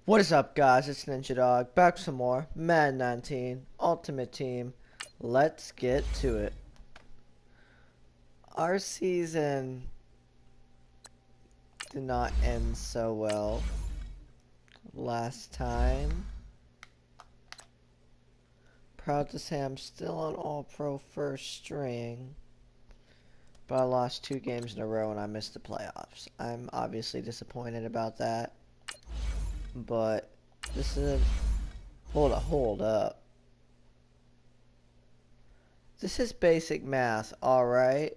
What is up, guys? It's Ninja Dog, back with some more Madden 19 Ultimate Team. Let's get to it. Our season did not end so well last time. Proud to say I'm still on All-Pro first string, but I lost 2 games in a row and I missed the playoffs. I'm obviously disappointed about that, but this is hold up. This is basic math, alright?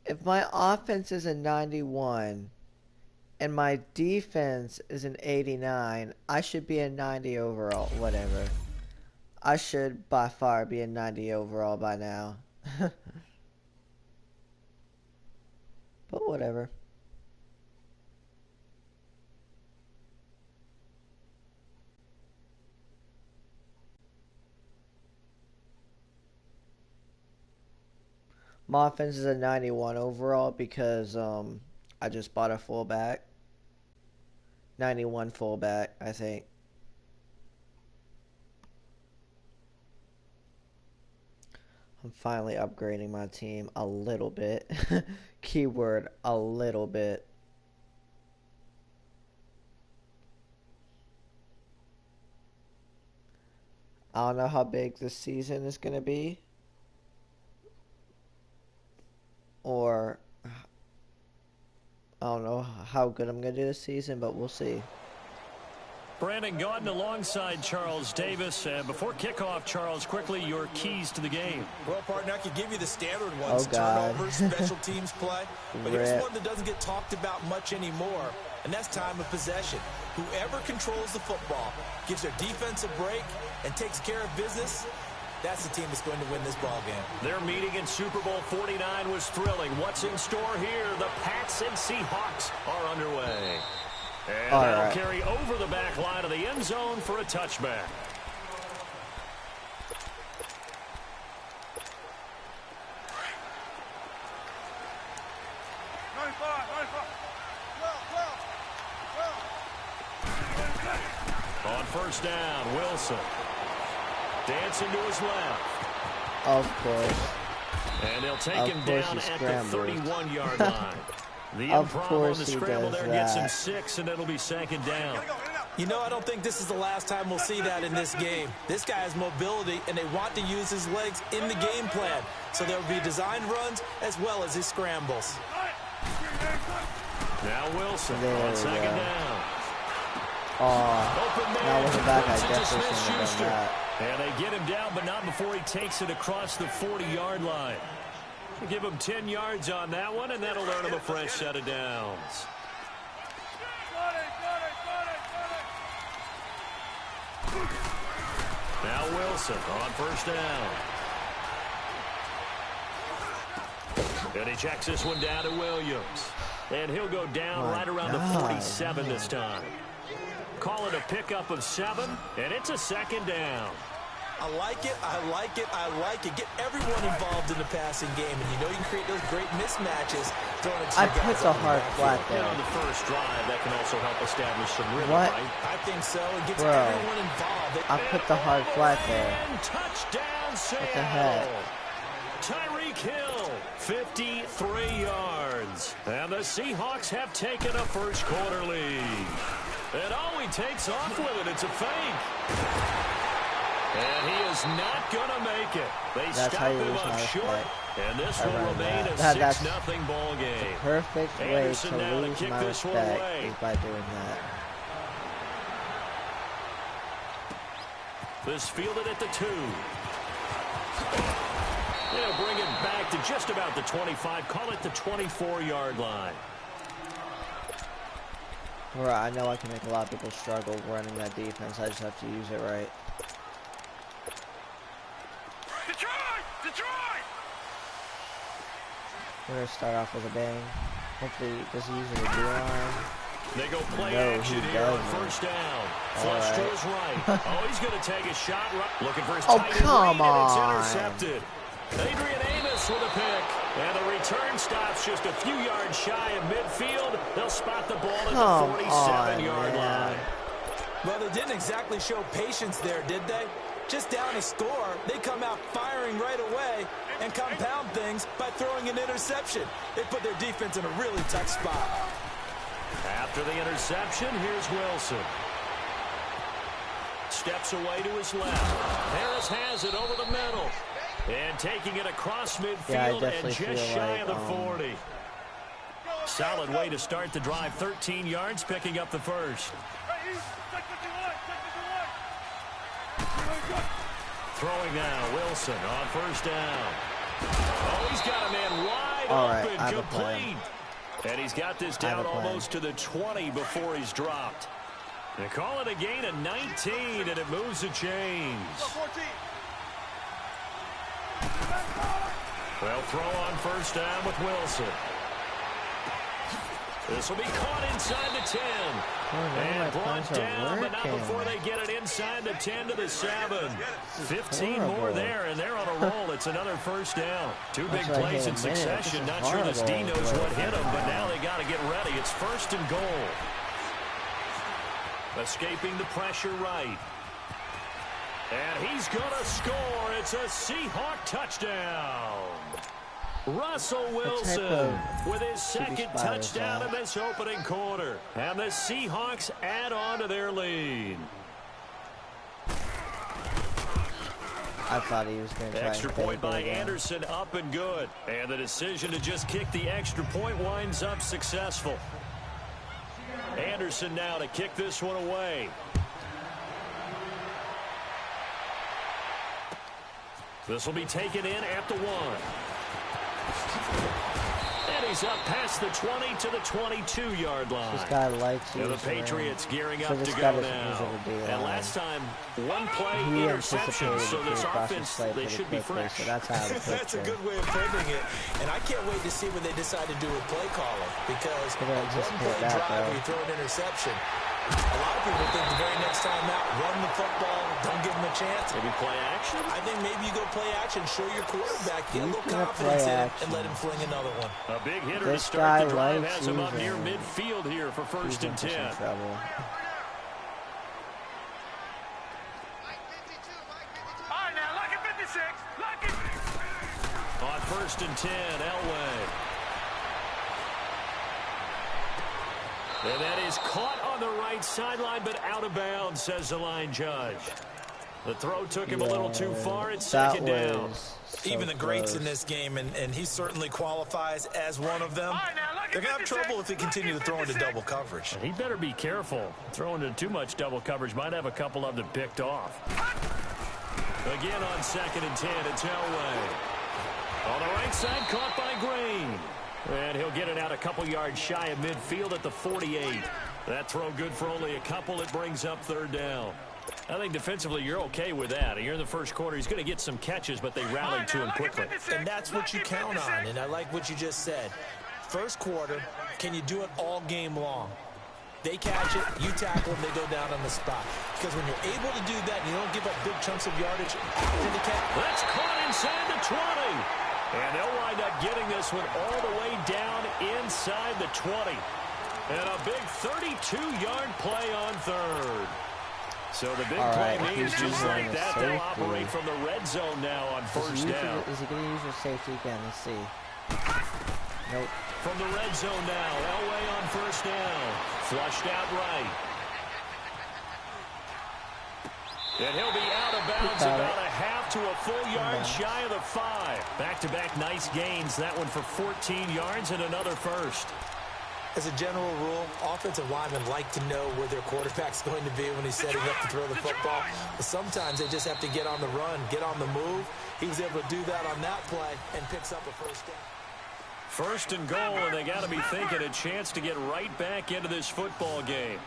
If my offense is a 91 and my defense is an 89, I should be a 90 overall, whatever. I should by far be a 90 overall by now. But whatever. My offense is a 91 overall because I just bought a fullback. 91 fullback, I think. I'm finally upgrading my team a little bit. Keyword, a little bit. I don't know how big this season is going to be, or I don't know how good I'm going to do this season, but we'll see. Brandon Gaudin alongside Charles Davis. And before kickoff, Charles, quickly, your keys to the game. Well, partner, I could give you the standard ones. Oh, God. Turnovers, special teams play. But here's one that doesn't get talked about much anymore, and that's time of possession. Whoever controls the football, gives their defense a break, and takes care of business, that's the team that's going to win this ball game. Their meeting in Super Bowl 49 was thrilling. What's in store here? The Pats and Seahawks are underway. And that'll carry over the back line of the end zone for a touchback. On first down, Wilson. Dancing to his left. Of course. And they'll take him down at the 31-yard line. The of improv course on the he scramble does there that. gets him 6, and it'll be second down. You know, I don't think this is the last time we'll see that in this game. This guy has mobility, and they want to use his legs in the game plan. So there will be designed runs as well as his scrambles. Now Wilson on second down. That wasn't back. I definitely shouldn't have done that. And they get him down, but not before he takes it across the 40-yard line. Give him 10 yards on that one, and that'll earn him a fresh set of downs. Now Wilson on first down. And he checks this one down to Williams. And he'll go down right around the 47 this time. Call it a pickup of 7, and it's a second down. I like it, I like it, I like it. Get everyone involved in the passing game, and you know you can create those great mismatches. I put the hard flat there. On the first drive, that can also help establish some rhythm, What? right? I think so. It gets Bro, everyone involved. I put the hard flat there. And touchdown, Seattle. What the heck? Tyreek Hill, 53 yards. And the Seahawks have taken a first quarter lead. And he takes off with it. It's a fake. And he is not going to make it. They stop him up short, and this will remain a 6-0 ball game. The perfect way Anderson to now lose kick my this one respect away. is by doing that. This fielded at the 2. They'll bring it back to just about the 25. Call it the 24-yard line. I know I can make a lot of people struggle running that defense. I just have to use it right. We're going to start off with a bang. Hopefully, does he use it a D-line? They go play No, action he here on doesn't. first down. Flush to his right. He's going to take a shot. Looking for his Oh, tight end come read, and it's on. intercepted. Adrian Amos with a pick. And the return stops just a few yards shy of midfield. They'll spot the ball at the 47-yard line. Well, they didn't exactly show patience there, did they? Just down a score, they come out firing right away and compound things by throwing an interception. They put their defense in a really tough spot. After the interception, here's Wilson. Steps away to his left. Harris has it over the middle. And taking it across midfield and just shy of the 40. Solid way to start the drive. 13 yards, picking up the first. Throwing now, Wilson on first down. Oh, he's got a man wide open, complete. And he's got this down almost to the 20 before he's dropped. They call it a gain of 19, and it moves the chains. They'll throw on first down with Wilson. This will be caught inside the 10. And brought down, but not before they get it inside the 10 to the 7. 15 more there, and they're on a roll. It's another first down. Two big plays in succession. Not sure this D knows what hit them, but now they got to get ready. It's first and goal. Escaping the pressure right. And he's going to score. It's a Seahawk touchdown. Russell Wilson with his second touchdown in this opening quarter. And the Seahawks add on to their lead. I thought he was going to try extra point by Anderson, up and good. And the decision to just kick the extra point winds up successful. Anderson now to kick this one away. This will be taken in at the 1. And he's up past the 20 to the 22-yard line. This guy likes and the Patriots gearing up to go now. And last time, one play interception, so this offense, they should be fresh. So that's how that's a good way of putting it. And I can't wait to see what they decide to do with play calling. Because one play drive where you throw an interception, a lot of people think the very next time out, run the football, don't give them a chance. Maybe play action? I think maybe you go play action, show your quarterback, get a little confidence in it, and let him fling another one. A big hitter to start the drive has him up near midfield here for first and 10. On first and 10, Elway. And that is caught on the right sideline, but out of bounds, says the line judge. The throw took him a little too far. It's second down. Even the greats in this game, and he certainly qualifies as one of them. They're going to have trouble if they continue to throw into double coverage. He better be careful. Throwing into too much double coverage might have a couple of them picked off. Again on second and 10, it's Elway. On the right side, caught by Green. And he'll get it out a couple yards shy of midfield at the 48. That throw good for only a couple. It brings up third down. I think defensively you're okay with that. You're in the first quarter. He's going to get some catches, but they rallied to him quickly. And that's what you count on, and I like what you just said. First quarter, can you do it all game long? They catch it, you tackle them, they go down on the spot. Because when you're able to do that and you don't give up big chunks of yardage after the catch. That's caught inside the 20. And they'll wind up getting this one all the way down inside the 20. And a big 32-yard play on third. So the big play means just like that, they'll operate from the red zone now on first down. Is he going to use your safety again? Let's see. Nope. From the red zone now, Elway on first down. Flushed out right. And he'll be out of bounds about a half to a full yard shy of the 5. Back-to-back nice gains. That one for 14 yards and another first. As a general rule, offensive linemen like to know where their quarterback's going to be when he's setting up to throw the football. But sometimes they just have to get on the run, get on the move. He was able to do that on that play and picks up a first down. First and goal, and they got to be thinking a chance to get right back into this football game.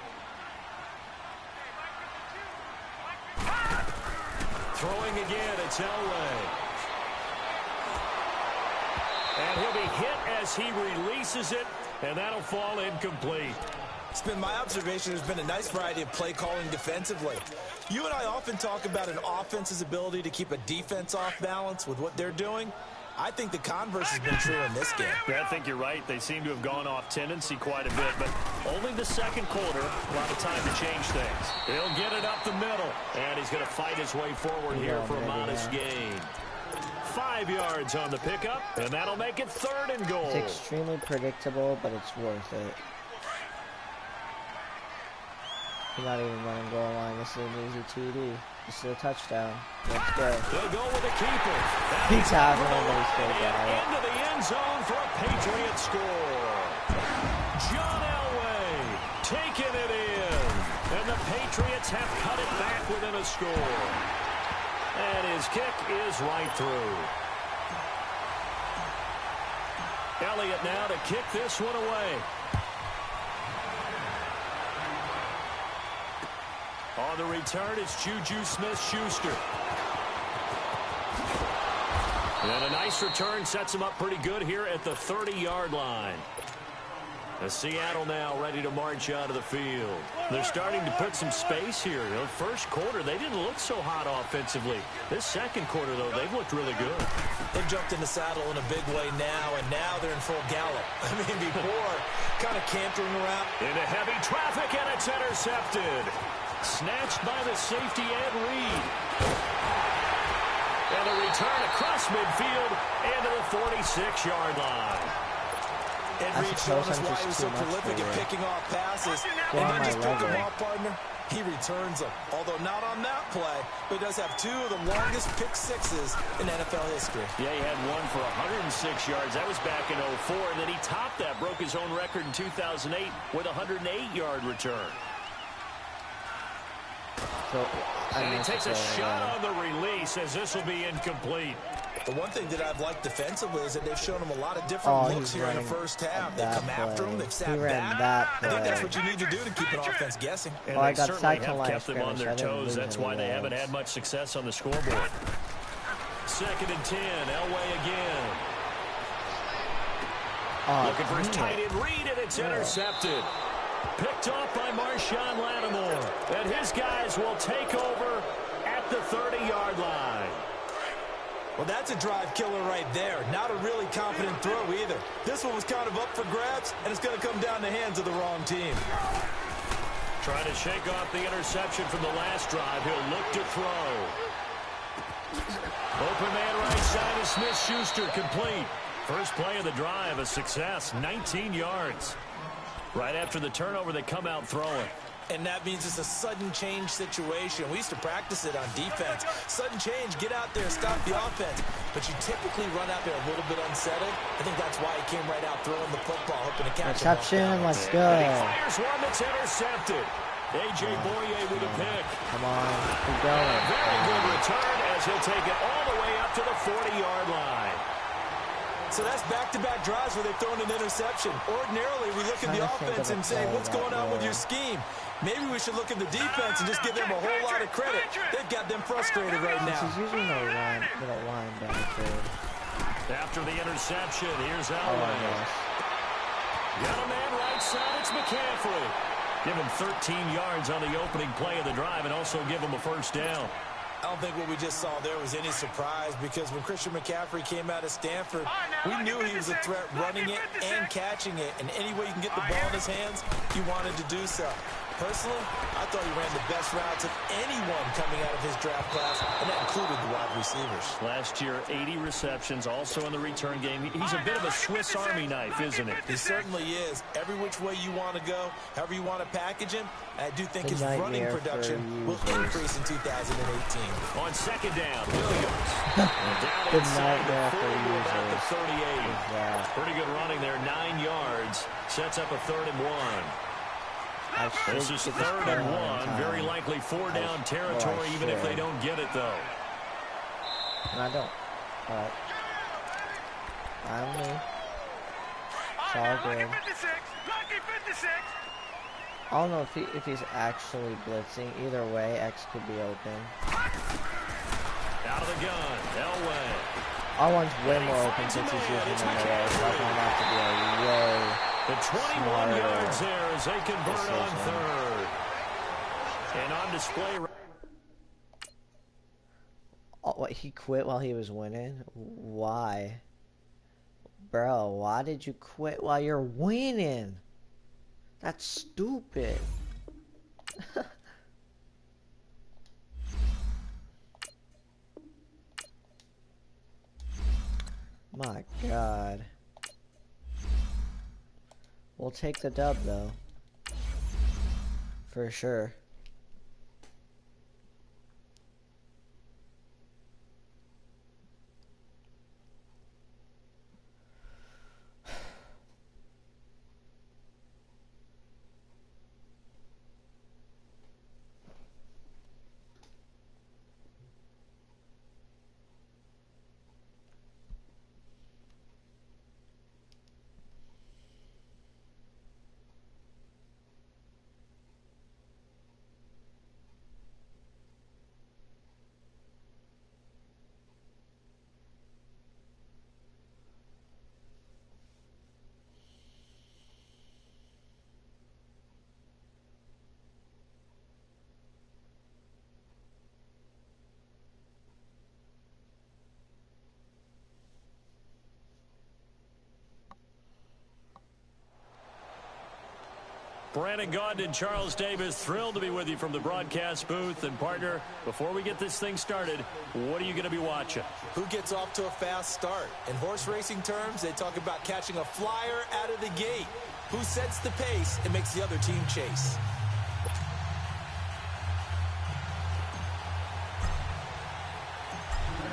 Throwing again, it's Elway. And he'll be hit as he releases it, and that'll fall incomplete. It's been my observation there's been a nice variety of play calling defensively. You and I often talk about an offense's ability to keep a defense off balance with what they're doing. I think the converse has been true in this game. Yeah, I think you're right. They seem to have gone off tendency quite a bit, but only the second quarter. A lot of time to change things. He'll get it up the middle, and he's going to fight his way forward here for a modest gain. 5 yards on the pickup, and that'll make it 3rd and goal. It's extremely predictable, but it's worth it. He's not even running goal line. This is an easy TD. This is a touchdown. Let's go. They'll go with the keeper. He's having a nice go down. Into the end zone for a Patriot score. John Elway taking it in. And the Patriots have cut it back within a score. And his kick is right through. Elliott now to kick this one away. On the return, it's Juju Smith-Schuster. And a nice return sets him up pretty good here at the 30-yard line. As Seattle now ready to march out of the field. They're starting to put some space here. You know, first quarter, they didn't look so hot offensively. This second quarter, though, they've looked really good. They've jumped in the saddle in a big way now, and now they're in full gallop. I mean, before, kind of cantering around. Into heavy traffic, and it's intercepted. Snatched by the safety, Ed Reed. And a return across midfield into the 46-yard line. Ed Reed showing us why he was so prolific at picking off passes. And not just pick them off, partner. He returns them. Although not on that play, but does have 2 of the longest pick sixes in NFL history. Yeah, he had one for 106 yards. That was back in 2004. And then he topped that, broke his own record in 2008 with a 108-yard return. And he takes a shot on the release as this will be incomplete. The one thing that I've liked defensively is that they've shown him a lot of different looks here in the first half. They come after him, they've sat back. I think that's what you need to do to keep an offense guessing. And they certainly have kept them on their toes. That's why they haven't had much success on the scoreboard. 2nd and 10, Elway again. Looking for his tight end Reed, and it's intercepted. Picked off by Marshawn Lattimore. And his guys will take over at the 30-yard line. Well, that's a drive killer right there. Not a really confident throw either. This one was kind of up for grabs, and it's going to come down the hands of the wrong team. Trying to shake off the interception from the last drive. He'll look to throw. Open man right side of Smith-Schuster, complete. First play of the drive, a success, 19 yards. Right after the turnover, they come out throwing. And that means it's a sudden change situation. We used to practice it on defense. Sudden change, get out there, stop the offense. But you typically run out there a little bit unsettled. I think that's why he came right out throwing the football, hoping to catch him. Reception, let's go. And he fires one that's intercepted. A.J. Boye with a pick. Come on, keep going. Very good return as he'll take it all the way up to the 40-yard line. So that's back-to-back drives where they've thrown an interception. Ordinarily, we look at the offense and say, what's going on with your scheme? Maybe we should look at the defense and just give them a whole lot of credit. They've got them frustrated right now. This is usually no linebacker. After the interception, here's Elway. Got a man right side, it's McCaffrey. Give him 13 yards on the opening play of the drive and also give him a first down. I don't think what we just saw there was any surprise because when Christian McCaffrey came out of Stanford, we knew he was a threat running it and catching it. And any way you can get the ball in his hands, he wanted to do so. Personally, I thought he ran the best routes of anyone coming out of his draft class, and that included the wide receivers. Last year, 80 receptions, also in the return game. He's a bit of a Swiss Army knife, isn't he? He certainly is. Every which way you want to go, however you want to package him, I do think his running production will increase in 2018. On second down, Williams. Down Good inside nightmare the 40 for to about the users. 38. Pretty good running there, 9 yards. Sets up a 3rd and 1. This is 3rd and 1. Very likely 4-down territory, even if they don't get it, though. And I don't. Alright. I'm me. It's all good. I don't know if he's actually blitzing. Either way, X could be open. Out of the gun, Elway. R1's way more open since he's using the middle, so I find that to be a way the 21 yards there as they convert on 3rd. And on display. Oh, what, he quit while he was winning? Why? Bro, why did you quit while you're winning? That's stupid. My God. We'll take the dub, though. For sure. Brandon Gaudin and Charles Davis, thrilled to be with you from the broadcast booth. And, partner, before we get this thing started, what are you going to be watching? Who gets off to a fast start? In horse racing terms, they talk about catching a flyer out of the gate. Who sets the pace and makes the other team chase?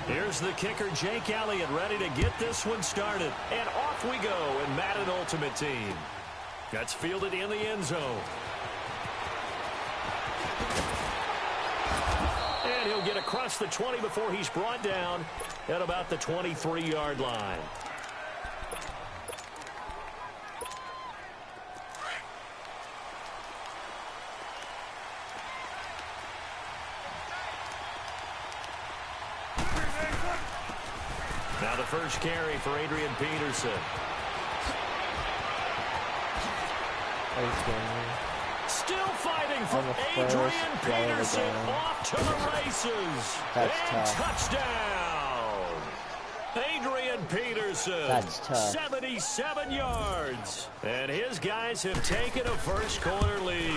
Here's the kicker, Jake Elliott, ready to get this one started. And off we go in Madden Ultimate Team. That's fielded in the end zone. And he'll get across the 20 before he's brought down at about the 23-yard line. Now the first carry for Adrian Peterson. Still fighting for Adrian Peterson, off to the races. And touchdown. Adrian Peterson, 77 yards. And his guys have taken a first quarter lead.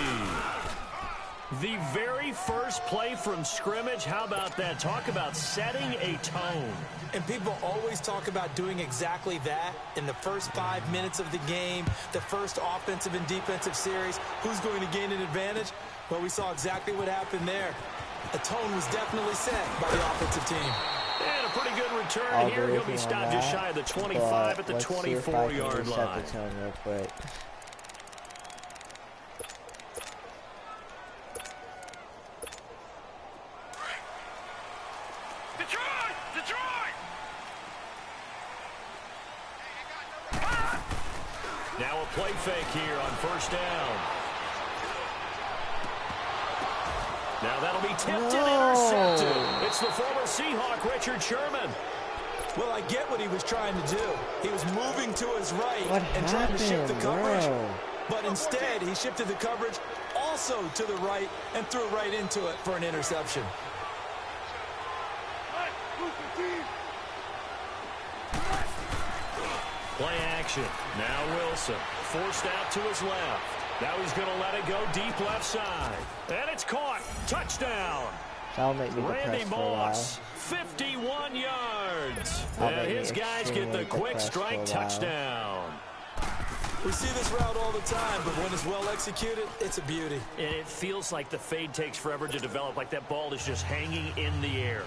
The very first play from scrimmage, how about that? Talk about setting a tone. And people always talk about doing exactly that in the first 5 minutes of the game, the first offensive and defensive series. Who's going to gain an advantage? Well, we saw exactly what happened there. The tone was definitely set by the offensive team. And a pretty good return here. He'll be stopped just shy of the 25 at the 24-yard line. Set the tone real quick. Now a play fake here on first down. Now that'll be tipped and intercepted. It's the former Seahawk, Richard Sherman. Well, I get what he was trying to do. He was moving to his right and trying to shift the coverage. But instead, he shifted the coverage also to the right and threw right into it for an interception. Play action. Now Wilson forced out to his left. Now he's going to let it go deep left side. And it's caught. Touchdown. That'll make me Randy depressed for a while. Moss, 51 yards. That'll And make his me guys get the quick depressed for a strike while. touchdown. We see this route all the time, but when it's well executed, it's a beauty. And it feels like the fade takes forever to develop, like that ball is just hanging in the air.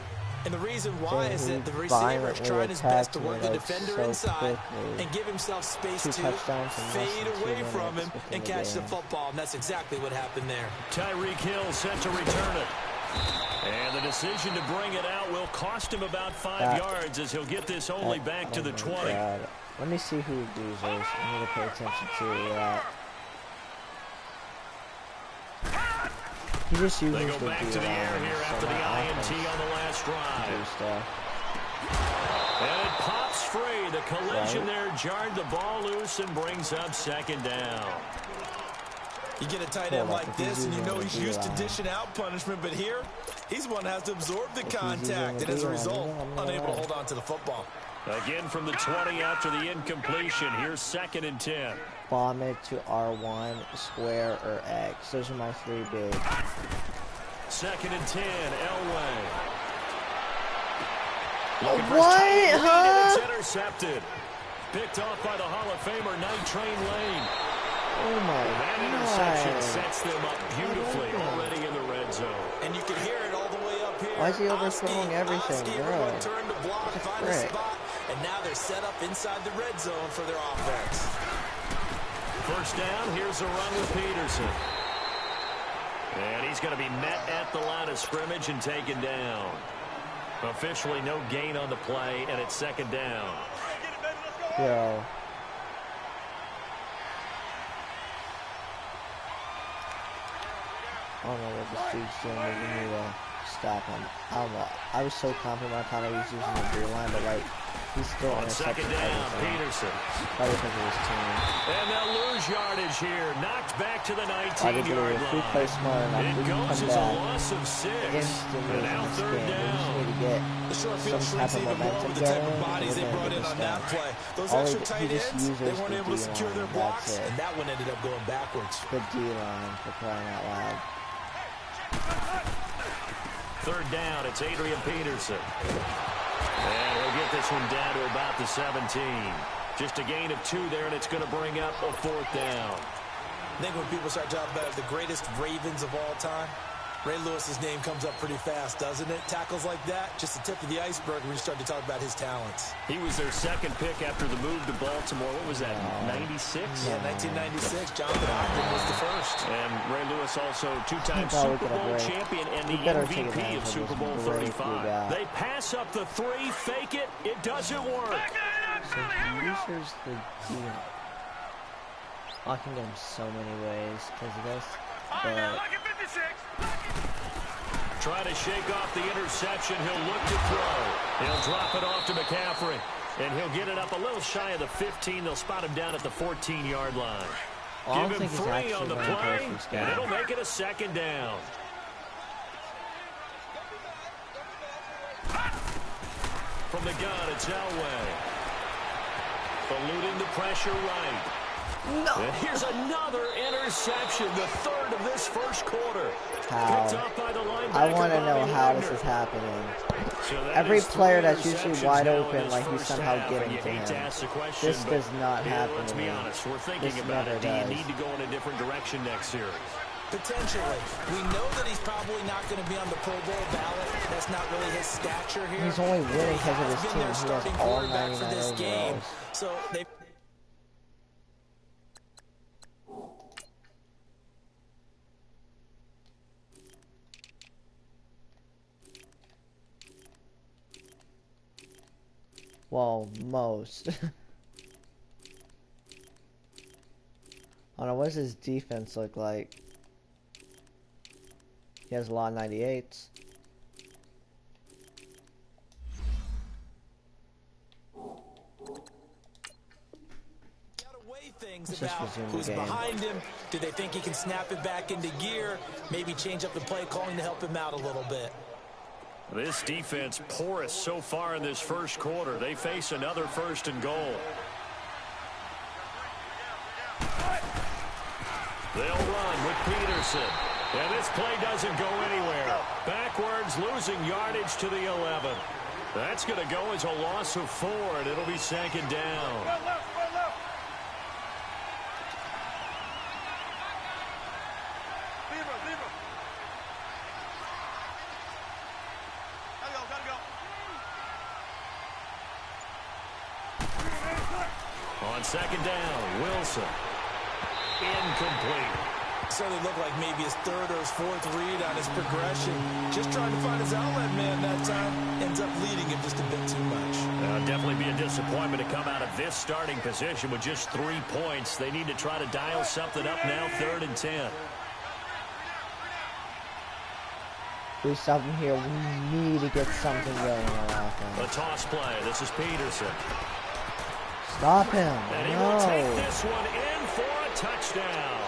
And the reason why is that the receiver is trying his best to work the defender so inside quickly. and give himself space Two to touchdowns in less fade than 2 away from minutes him within and the catch the game. football, and that's exactly what happened there. Tyreek Hill set to return it. And the decision to bring it out will cost him about 5 yards as he'll get this only back to the 20. God. Let me see who loses. I need to pay attention to that. He just uses They go back to the air here after the INT on the last drive. And it pops free. The collision there jarred the ball loose and brings up second down. You get a tight end like this, and you know he's used to dishing out punishment, but here, he's one that has to absorb the contact, and as a result, unable to hold on to the football. Again from the 20 after the incompletion. Here's 2nd and 10. Bomb it to R1, square, or X. Those are my 3 big. 2nd and 10, Elway. What? Huh? It's intercepted. Picked off by the Hall of Famer, Night Train Lane. Oh my That God. interception sets them up beautifully already in the red zone. And you can hear it all the way up here. Why is he overthrowing everything, bro? Turn to block, find a spot, and now they're set up inside the red zone for their offense. First down, here's a run with Peterson. And he's going to be met at the line of scrimmage and taken down. Officially no gain on the play, and it's 2nd down. Yo. I don't know what this dude's doing. Maybe we need to stop him. I don't know. I was so confident I thought he was using the blue line, but like, he's still On 2nd down, Peterson. Probably because of his team. And they'll lose yardage here. Knocked back to the I did 19-yard it. If we line. play smart enough, It we can goes come as a back loss of 6. instantly And in now this 3rd game. We just down. need to get The short some field type shrinks of even more momentum with the type of going. bodies they brought in on that play. Those extra tight ends, they weren't able to secure their blocks, and that one ended up going backwards. The D-line, for crying out loud. 3rd down, it's Adrian Peterson. And he'll get this one down to about the 17. Just a gain of 2 there, and it's going to bring up a 4th down. I think when people start talking about the greatest Ravens of all time, Ray Lewis's name comes up pretty fast, doesn't it? Tackles like that, just the tip of the iceberg when you start to talk about his talents. He was their 2nd pick after the move to Baltimore. What was that, 96? Yeah, 1996. Jonathan Ogden was the first. And Ray Lewis also 2-time Super Bowl champion and the MVP of Super Bowl 35. They pass up the 3, fake it, it doesn't work. So he uses the deal. I can get him so many ways because of this. But Try to shake off the interception. He'll look to throw. He'll drop it off to McCaffrey. And he'll get it up a little shy of the 15. They'll spot him down at the 14-yard line. Give him 3 on the play, and it'll make it a 2nd down. From the gun, it's Elway. Eluding the pressure right. no. And here's another interception, the 3rd of this first quarter. How? Picked up by the linebacker, I want to know Bobby how Wagner. this is happening. So Every player that's three usually interceptions wide now in open, his like he's first somehow half, getting and you to hate him. to ask the question, This but does not happen let's to be me. honest. We're thinking This about never it. Do you does. need to go in a different direction next series? Potentially. We know that he's probably not going to be on the Pro Bowl ballot. That's not really his stature here. He's only winning because of his Been team. their He has starting all quarterback for 99 this game. overalls. So they Well, most. I don't know, what does his defense look like? He has a lot of 98s. things Let's just about resume the who's game. behind him. Do they think he can snap it back into gear? Maybe change up the play calling to help him out a little bit. This defense porous so far in this first quarter. They face another 1st and goal. They'll run with Peterson. And this play doesn't go anywhere. Backwards, losing yardage to the 11. That's going to go as a loss of 4, and it'll be 2nd down. On 2nd down, Wilson. Incomplete. Certainly looked like maybe his 3rd or his 4th read on his progression. Just trying to find his outlet man that time. Ends up leading him just a bit too much. Definitely be a disappointment to come out of this starting position with just 3 points. They need to try to dial something up now, 3rd and 10. We stop him here. We need to get something going on our A offense. toss play. This is Peterson. Stop him. And he will take No. this one in for a touchdown.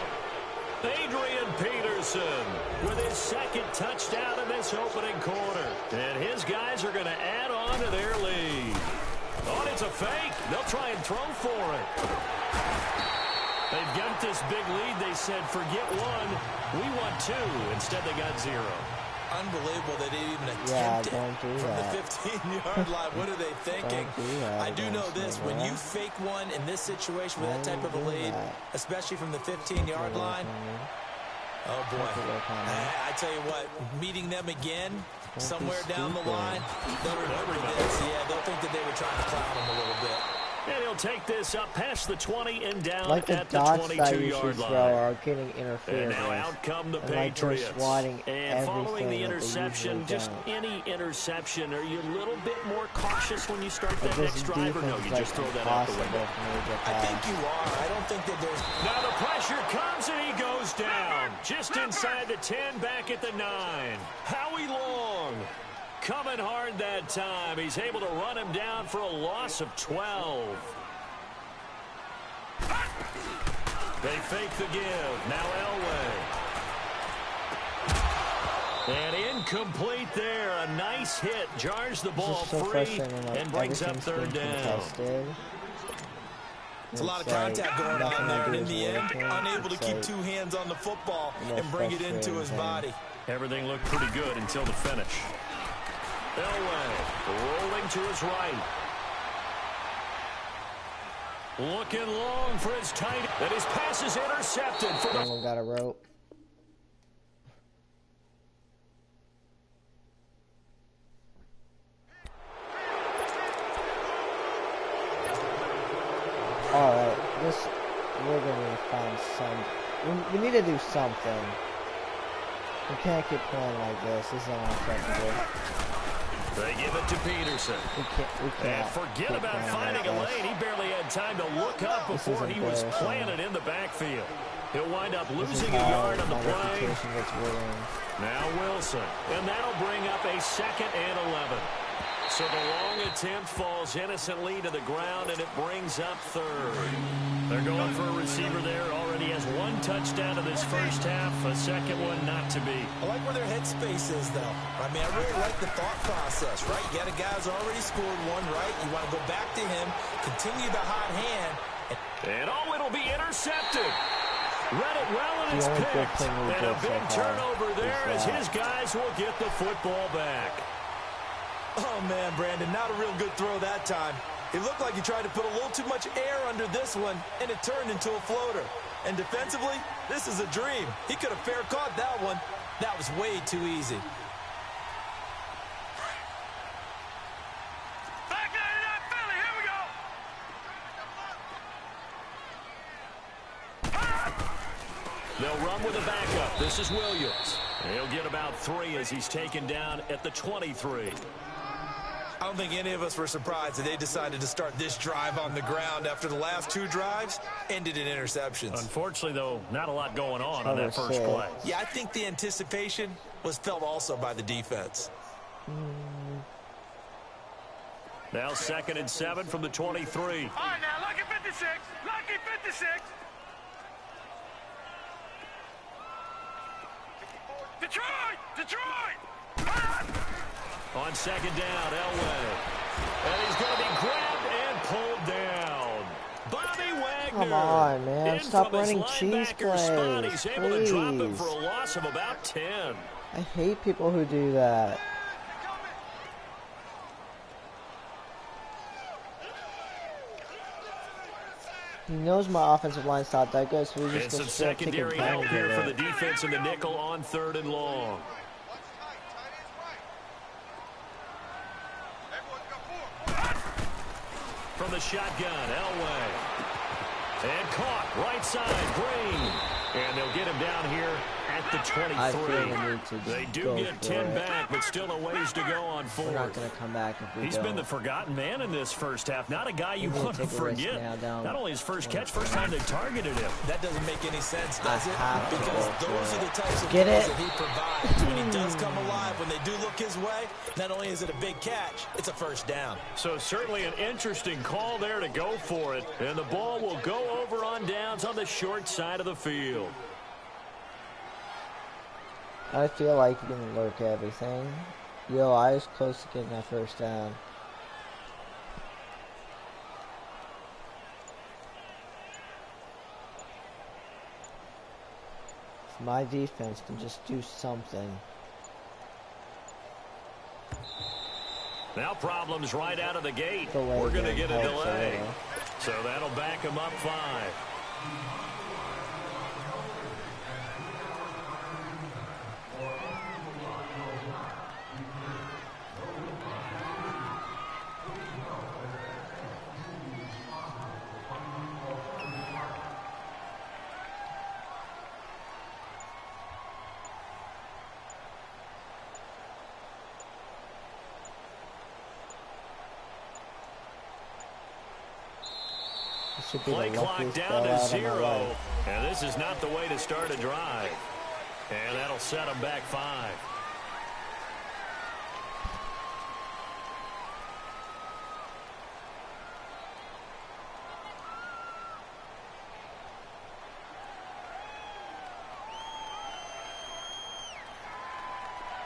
Adrian Peterson with his 2nd touchdown in this opening quarter. And his guys are going to add on to their lead. Oh, and it's a fake. They'll try and throw for it. They've got this big lead. They said, forget one. We want two. Instead, they got 0. Unbelievable they didn't even attempt it from the 15-yard line. What are they thinking? I do know this. When you fake one in this situation with that type of a lead, especially from the 15-yard line, oh, boy. I tell you what, meeting them again somewhere down the line, they'll remember this. Yeah, they'll think that they were trying to clown them a little bit. And he'll take this up past the 20 and down like at the 22-yard line. Are getting interfered. And now out come the like Patriots. And following the interception, just any interception, are you a little bit more cautious when you start that next drive, or no, you just throw that out the window? I think you are. I don't think that there's... Now the pressure comes and he goes down. Just inside the 10, back at the 9. Howie Long coming hard that time. He's able to run him down for a loss of 12. They fake the give. Now Elway. And incomplete there. A nice hit. Jars the ball free and brings up 3rd down. It's a lot of contact going on there, and in the end, unable to keep 2 hands on the football and bring it into his body. Everything looked pretty good until the finish. Elway rolling to his right. Looking long for his tight. And his pass is intercepted. Someone got a rope. Alright, we're gonna find some. We need to do something. We can't keep playing like this. This is unacceptable. They give it to Peterson. We can't and forget about finding a lane. He barely had time to look up before he was planted in the backfield. He'll wind up losing a yard on the play. Now Wilson. And that'll bring up a 2nd and 11. So the long attempt falls innocently to the ground, and it brings up 3rd. They're going for a receiver there. Already has 1 touchdown in this first half. A 2nd one not to be. I like where their headspace is, though. I mean, I really like the thought process, right? You got a guy who's already scored 1, right? You want to go back to him, continue the hot hand. And it'll be intercepted. Read it well, and it's picked. And a big turnover there as his guys will get the football back. Oh, man, Brandon, not a real good throw that time. It looked like he tried to put a little too much air under this one, and it turned into a floater. And defensively, this is a dream. He could have fair caught that one. That was way too easy. Back out of that, Philly. Here we go. They'll run with a backup. This is Williams. He'll get about 3 as he's taken down at the 23. I don't think any of us were surprised that they decided to start this drive on the ground after the last 2 drives ended in interceptions. Unfortunately, though, not a lot going on that first play. Yeah, I think the anticipation was felt also by the defense. Now 2nd and 7 from the 23. All right, now, lucky 56. Lucky 56. Detroit! Detroit! Ah! On 2nd down, Elway. And he's going to be grabbed and pulled down. Bobby Wagner. Come on, man. Stop running cheese plays. He's able to drop him for a loss of about 10. I hate people who do that. He knows my offensive line's not that good, so he's just going to start taking secondary help here for the defense in the nickel on 3rd and long. From the shotgun, Elway. And caught, right side, Green. And they'll get him down here at the 23. They do get 10 back, but still a ways to go on 4th. We're not going to come back if we He's been the forgotten man in this first half. Not a guy you want to forget. Not only his first catch, first time they targeted him. That doesn't make any sense, does it? Because those are the types of plays that he provides. When he does come alive, when they do look his way, not only is it a big catch, it's a first down. So certainly an interesting call there to go for it. And the ball will go over on downs on the short side of the field. I feel like you can lurk everything. Yo, I was close to getting that first down. my defense can just do something. Now problems right out of the gate. Delay We're going to get a helps delay. little. So that'll back them up 5. Should be Play the clock luckiest down to bailout of my 0. life. And this is not the way to start a drive. And that'll set them back 5.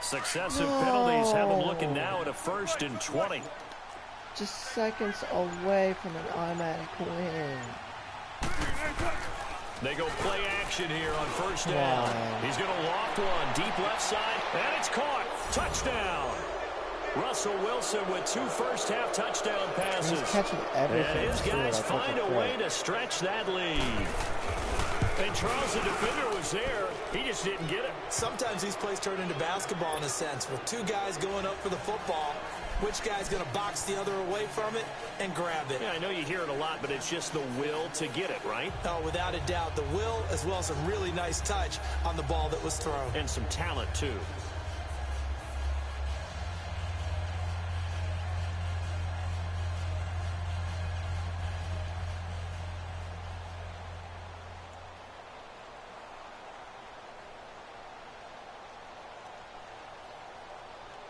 Successive penalties have them looking now at a 1st and 20. Just seconds away from an automatic win. They go play action here on 1st down. He's going to loft one deep left side, and it's caught. Touchdown. Russell Wilson with 2 first-half touchdown passes. He's catching everything. And his too, guys like, find a way to stretch that lead. And Charles, the defender, was there. He just didn't get it. Sometimes these plays turn into basketball in a sense, with 2 guys going up for the football. Which guy's going to box the other away from it and grab it? Yeah, I know you hear it a lot, but it's just the will to get it, right? Oh, without a doubt. The will, as well as some really nice touch on the ball that was thrown. And some talent, too.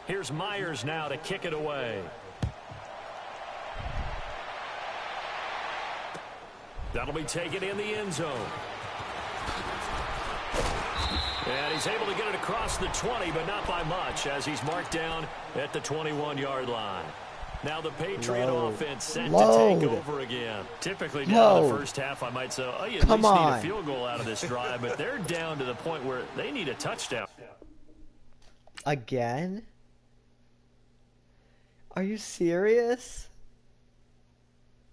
Here's Myers now to kick it away. That'll be taken in the end zone. And he's able to get it across the 20, but not by much, as he's marked down at the 21-yard line. Now the Patriot offense set to take over again. Typically down in the first half, I might say, oh, you at least need a field goal out of this drive, but they're down to the point where they need a touchdown. Again? Are you serious?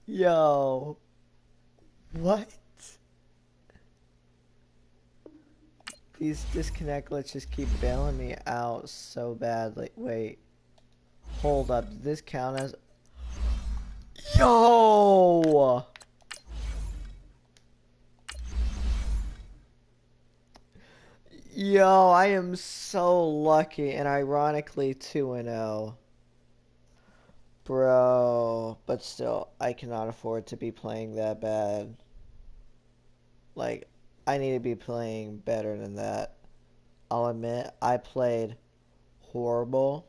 Yo. What? These disconnect glitches just keep bailing me out so badly. Wait. Hold up. Does this count as... Yo! Yo, I am so lucky and ironically 2-0. Bro, but still, I cannot afford to be playing that bad. Like, I need to be playing better than that. I'll admit, I played horrible.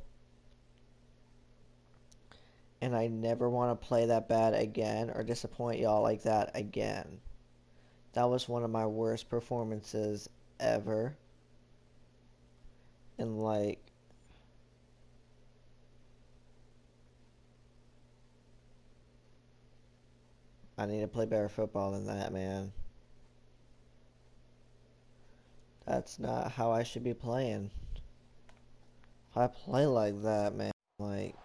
And I never want to play that bad again or disappoint y'all like that again. That was one of my worst performances ever. And like, I need to play better football than that, man. That's not how I should be playing. If I play like that, man, like...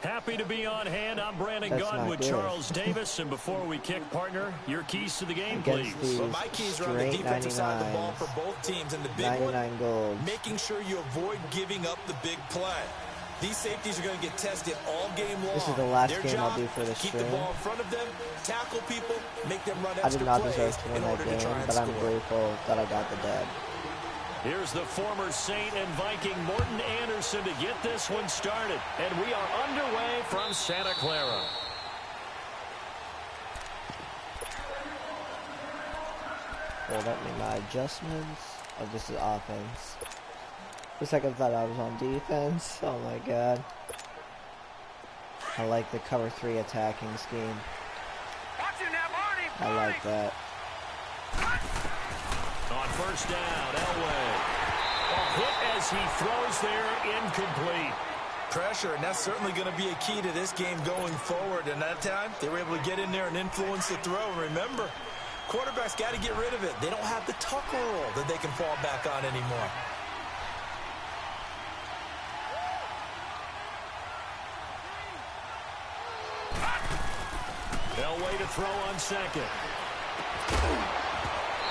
Happy to be on hand. I'm Brandon Gunn with Charles Davis. And before we kick, partner, your keys to the game, please. Well, my keys are on the defensive side of the ball for both teams. And the big one, goals. Making sure you avoid giving up the big play. These safeties are going to get tested all game long. This is the last Their game job, I'll do for this keep stream. the ball in front of them, tackle people, make them run I extra did not plays deserve to win in that order to game, try and but I'm score. grateful that I got the dub. Here's the former Saint and Viking Morton Anderson to get this one started. And we are underway from Santa Clara. Well, that made my adjustments. Oh, this is offense. For a second, I thought I was on defense. Oh my god. I like the cover 3 attacking scheme. I like that. On first down, Elway. A hit as he throws there, incomplete. Pressure, and that's certainly going to be a key to this game going forward. And that time, they were able to get in there and influence the throw. And remember, Quarterback's got to get rid of it. They don't have the Tucker rule that they can fall back on anymore. They'll wait to throw on second.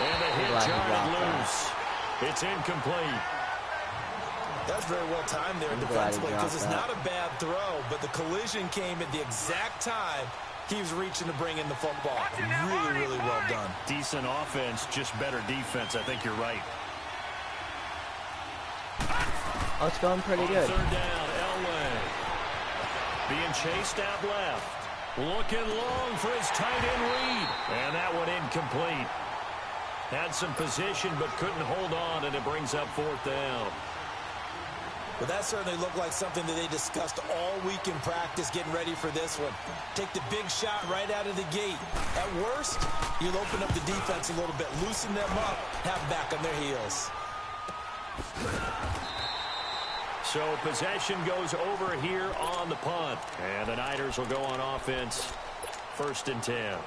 And the hit jarred loose. It's incomplete. That's very well timed there defensively because it's not a bad throw, but the collision came at the exact time he was reaching to bring in the football. Really, really well done. Decent offense, just better defense. I think you're right. Oh, it's going pretty good. Third down, Elway. Being chased out left. Looking long for his tight end read. And that one incomplete. Had some position but couldn't hold on, and it brings up fourth down. Well, that certainly looked like something that they discussed all week in practice getting ready for this one. Take the big shot right out of the gate. At worst, you'll open up the defense a little bit, loosen them up, have them back on their heels. So possession goes over here on the punt. And the Niners will go on offense. 1st and 10.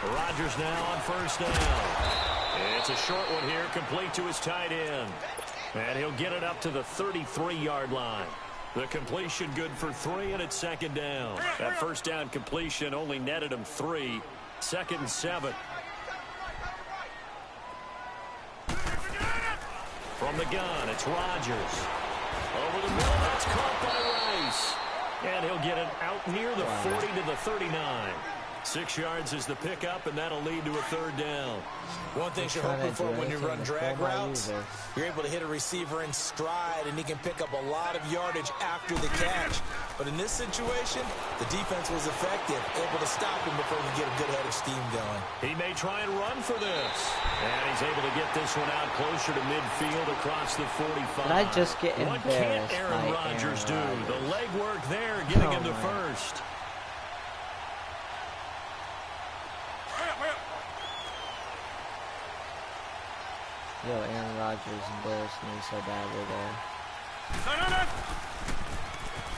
Rodgers now on 1st down. It's a short one here, complete to his tight end. And he'll get it up to the 33-yard line. The completion good for 3, and it's 2nd down. That 1st down completion only netted him 3. 2nd and 7. From the gun, it's Rodgers. Over the middle, that's caught by Rice. And he'll get it out near the 40 to the 39. 6 yards is the pickup, and that'll lead to a 3rd down. One thing you're hoping for when you run drag routes, you're able to hit a receiver in stride, and he can pick up a lot of yardage after the catch. But in this situation, the defense was effective, able to stop him before he get a good head of steam going. He may try and run for this. And he's able to get this one out closer to midfield across the 45. Did I just get What embarrassed can't Aaron by Rodgers do? Aaron Rodgers? The legwork there, getting him to man. 1st. Yo, Aaron Rodgers embarrassed me so badly there.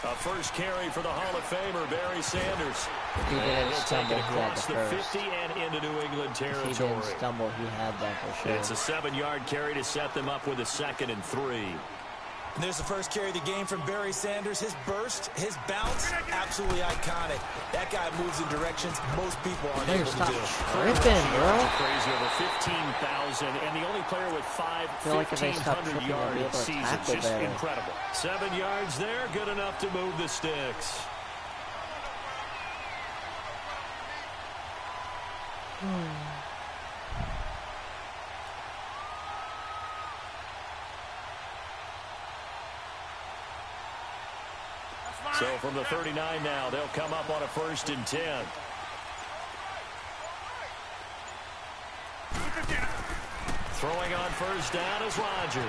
A 1st carry for the Hall of Famer, Barry Sanders. He didn't He'll take stumble, it he had across the the first. 50 and into New England If he territory. didn't stumble, he had that for sure. It's a 7-yard carry to set them up with a 2nd and 3. And there's the first carry of the game from Barry Sanders. His burst, his bounce, absolutely iconic. That guy moves in directions most people aren't able to do. Tripping, bro. Crazy, over 15,000, and the only player with 5 feel like if they stop 1,500 tripping, they'll be yard able to seasons. tackle Just better. incredible. 7 yards there, good enough to move the sticks. So from the 39 now, they'll come up on a 1st and 10. Throwing on 1st down is Rodgers.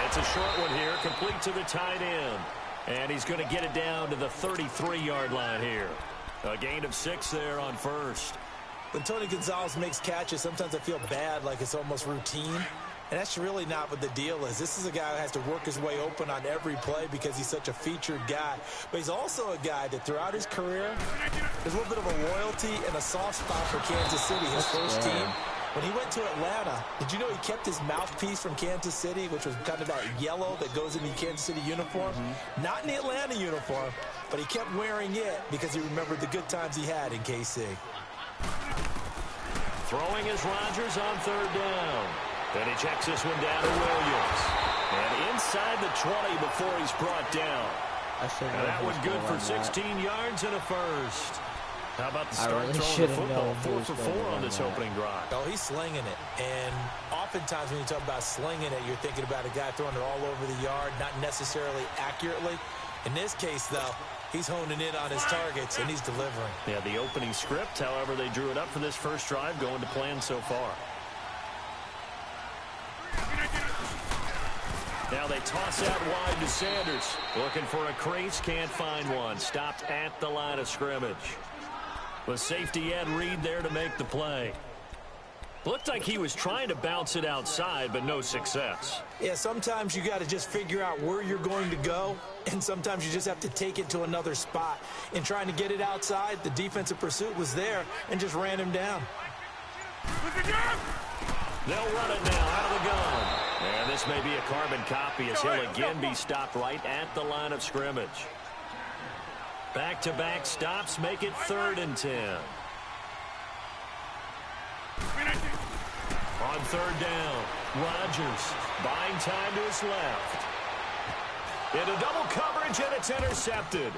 It's a short one here, complete to the tight end. And he's going to get it down to the 33-yard line here. A gain of 6 there on 1st. When Tony Gonzalez makes catches, sometimes I feel bad, like it's almost routine. And that's really not what the deal is. This is a guy who has to work his way open on every play because he's such a featured guy. But he's also a guy that throughout his career, there's a little bit of a loyalty and a soft spot for Kansas City, his first team. When he went to Atlanta, did you know he kept his mouthpiece from Kansas City, which was kind of that yellow that goes in the Kansas City uniform? Not in the Atlanta uniform, but he kept wearing it because he remembered the good times he had in KC. Throwing is Rodgers on 3rd down. Then he checks this one down to Williams. And inside the 20 before he's brought down. And that one good for 16 yards and a 1st. How about the start throwing the football? 4 for 4 on this opening drive. Oh, he's slinging it. And oftentimes when you talk about slinging it, you're thinking about a guy throwing it all over the yard, not necessarily accurately. In this case, though, he's honing in on his targets, and he's delivering. Yeah, the opening script, however, they drew it up for this first drive, going to plan so far. Now they toss out wide to Sanders. Looking for a crease, can't find one. Stopped at the line of scrimmage. With safety Ed Reed there to make the play. Looked like he was trying to bounce it outside, but no success. Yeah, sometimes you got to just figure out where you're going to go, and sometimes you just have to take it to another spot. In trying to get it outside, the defensive pursuit was there and just ran him down. They'll run it now out of the gun. And this may be a carbon copy as he'll again be stopped right at the line of scrimmage. Back-to-back stops make it 3rd and 10. On 3rd down, Rodgers buying time to his left. Into double coverage, and it's intercepted.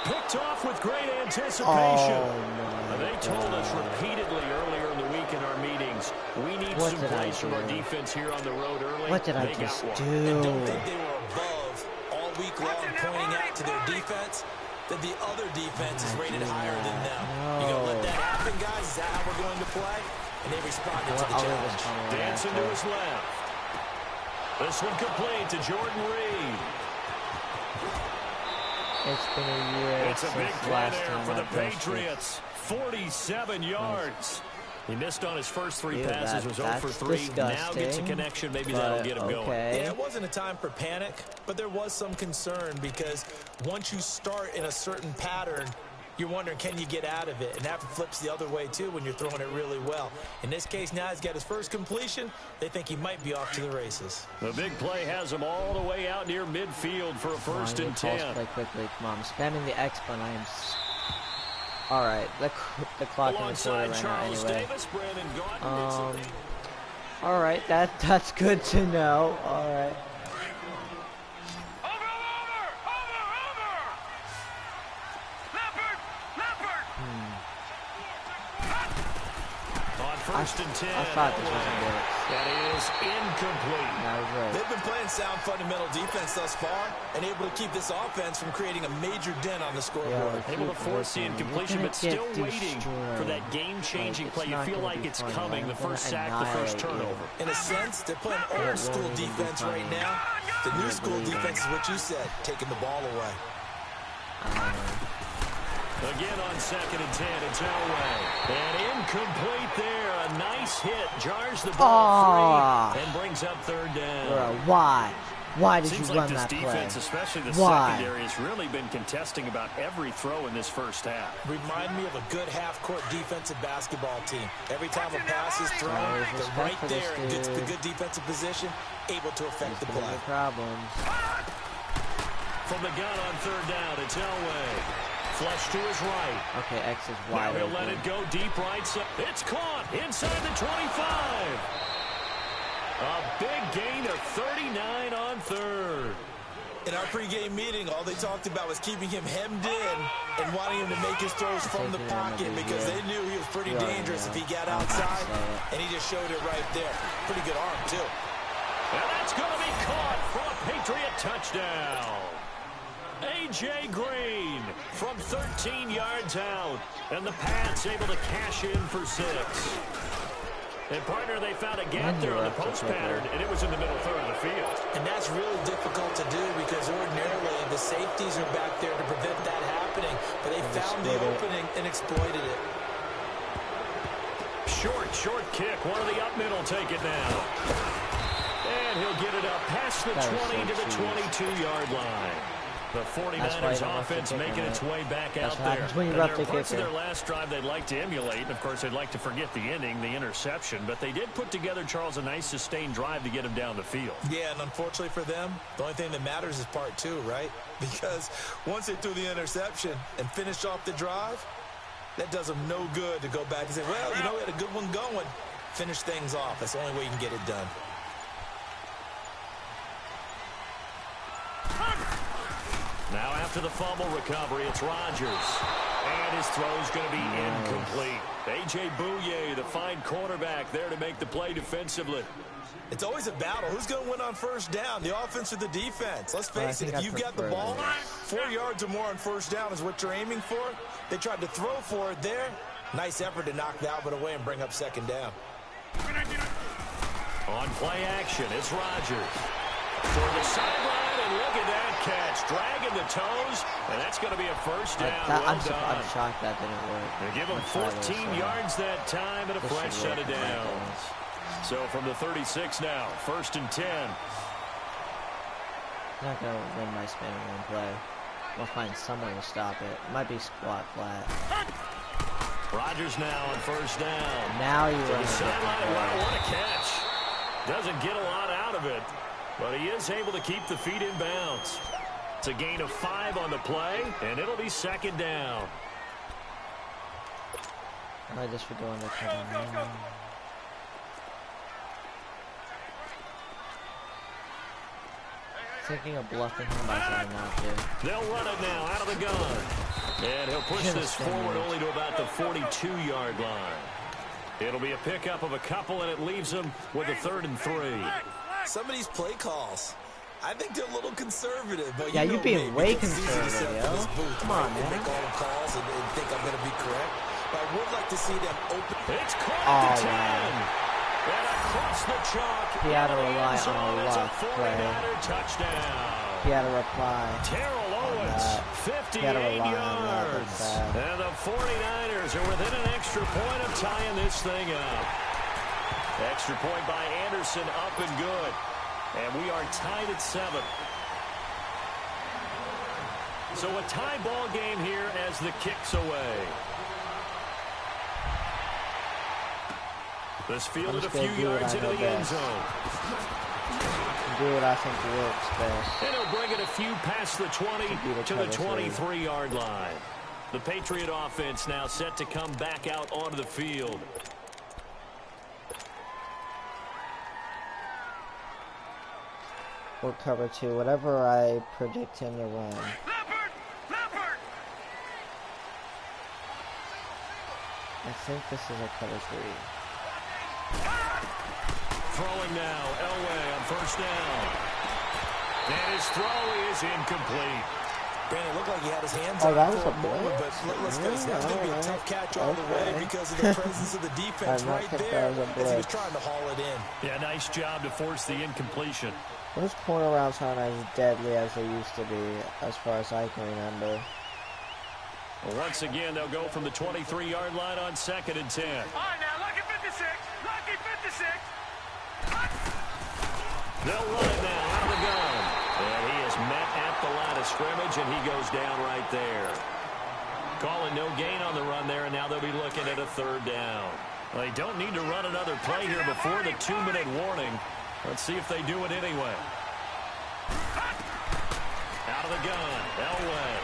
Picked off with great anticipation. They told us repeatedly earlier in the week in our meetings, we need some plays from our defense here on the road early. What did I just do? And don't think they were above all week long pointing out to their defense that the other defense is rated higher than them. You gonna let that happen, guys? Is that how we're going to play? And they responded to the challenge. Dancing to his left. This one complete to Jordan Reed. It's been a year. It's a big play there for the Patriots. 47 yards. He missed on his first 3 passes, was 0 for 3. Disgusting, now gets a connection. Maybe that'll get him going. Yeah, it wasn't a time for panic, but there was some concern because once you start in a certain pattern, you're wondering, can you get out of it? And that flips the other way, too, when you're throwing it really well. In this case, now he's got his first completion. They think he might be off to the races. The big play has him all the way out near midfield for a 1st and 10. Play quickly. Come on, I'm spamming the X button. I am... All right, the clock in the quarter right now anyway. All right, that's good to know. All right. First and 10. I thought this was a blitz. That is incomplete. Right. They've been playing sound fundamental defense thus far and able to keep this offense from creating a major dent on the scoreboard. Able to force the incompletion, but still waiting for that game-changing play. You feel like it's coming. The first sack, the first turnover. In a sense, they're playing old school defense right now. The new school defense is what you said, taking the ball away. Again on 2nd and 10, it's Elway. And incomplete there. A nice hit. Jars the ball free and brings up 3rd down. Bro, why? Why did Seems you like run this that defense, play? especially the Why? secondary, has really been contesting about every throw in this first half. Remind me of a good half-court defensive basketball team. Every time a pass is thrown, they're right there and gets the good defensive position, able to affect the play. Problems. From the gun on 3rd down, it's Elway. Flush to his right. Okay, X is wide Now he'll open. let it go deep right side. It's caught inside the 25. A big gain of 39 on 3rd. In our pregame meeting, all they talked about was keeping him hemmed in and wanting him to make his throws from the pocket because they knew he was pretty dangerous if he got outside, and he just showed it right there. Pretty good arm, too. And that's going to be caught for a Patriot touchdown. A.J. Green from 13 yards out. And the Pats able to cash in for 6. And, partner, they found a gap there on the post pattern, and it was in the middle third of the field. And that's really difficult to do because ordinarily the safeties are back there to prevent that happening. But they found the opening and exploited it. Short kick. One of the up middle take it now. And he'll get it up past the 20 to the 22-yard line. The 49ers offense making its way back out there. And there are parts of their last drive they'd like to emulate. And, of course, they'd like to forget the ending, the interception. But they did put together, Charles, a nice sustained drive to get him down the field. Yeah, and unfortunately for them, the only thing that matters is part 2, right? Because once they threw the interception and finished off the drive, that does them no good to go back and say, well, you know, we had a good one going. Finish things off. That's the only way you can get it done. Now after the fumble recovery, it's Rodgers. And his throw's going to be incomplete. A.J. Bouye, the fine quarterback, there to make the play defensively. It's always a battle. Who's going to win on first down, the offense or the defense? Let's face it, if you've got the ball, 4 yards or more on first down is what you're aiming for. They tried to throw for it there. Nice effort to knock that one away and bring up 2nd down. On play action, it's Rodgers. For the sideline, And look at that catch, dragging the toes, and that's going to be a first down. I'm shocked that didn't work. They give him 14 yards that time and a fresh set of downs. So from the 36 now, 1st and 10. Not going to win my spin in one play. We'll find someone to stop it. Might be squat flat. Rodgers now on 1st down. Now you run sideline. What a catch. Doesn't get a lot out of it, but he is able to keep the feet in bounds. It's a gain of 5 on the play, and it'll be 2nd down. I just for going to cover. Thinking of bluffing him by saying not to. They'll run it now out of the gun. And he'll push this forward only to about the 42-yard line. It'll be a pickup of a couple, and it leaves them with a 3rd and 3. Some of these play calls, I think they're a little conservative. But yeah, you're being way conservative, yo. Come on, man. Make all the calls and think I'm going to be correct. But I would like to see them open. It's caught at the 10. And across the chalk. He had to rely on a luck play. Touchdown. He had to reply. Terrell Owens, 58 yards. And the 49ers are within an extra point of tying this thing up. Extra point by Anderson, up and good. And we are tied at 7. So a tie ball game here as the kick's away. This fielded a few yards into the end zone. Do what I think works best. And he'll bring it a few past the 20 to the 23-yard line. The Patriot offense now set to come back out onto the field. Or cover 2, whatever I predict him to run. I think this is a cover 3. Throwing now, Elway on 1st down. And his throw is incomplete. Brandon, looked like he had his hands on that was for a a moment, but let's face it, that's going to be a tough catch all the way because of the presence of the defense right there as he was trying to haul it in. Yeah, nice job to force the incompletion. Those corner routes aren't as deadly as they used to be, as far as I can remember. Well, once again, they'll go from the 23-yard line on 2nd and 10. All right, now, lucky 56. Lucky 56. They'll run it now out of the gun. And he is met at the line of scrimmage, and he goes down right there. Calling no gain on the run there, and now they'll be looking at a 3rd down. Well, they don't need to run another play here before the 2-minute warning. Let's see if they do it anyway. Out of the gun, Elway.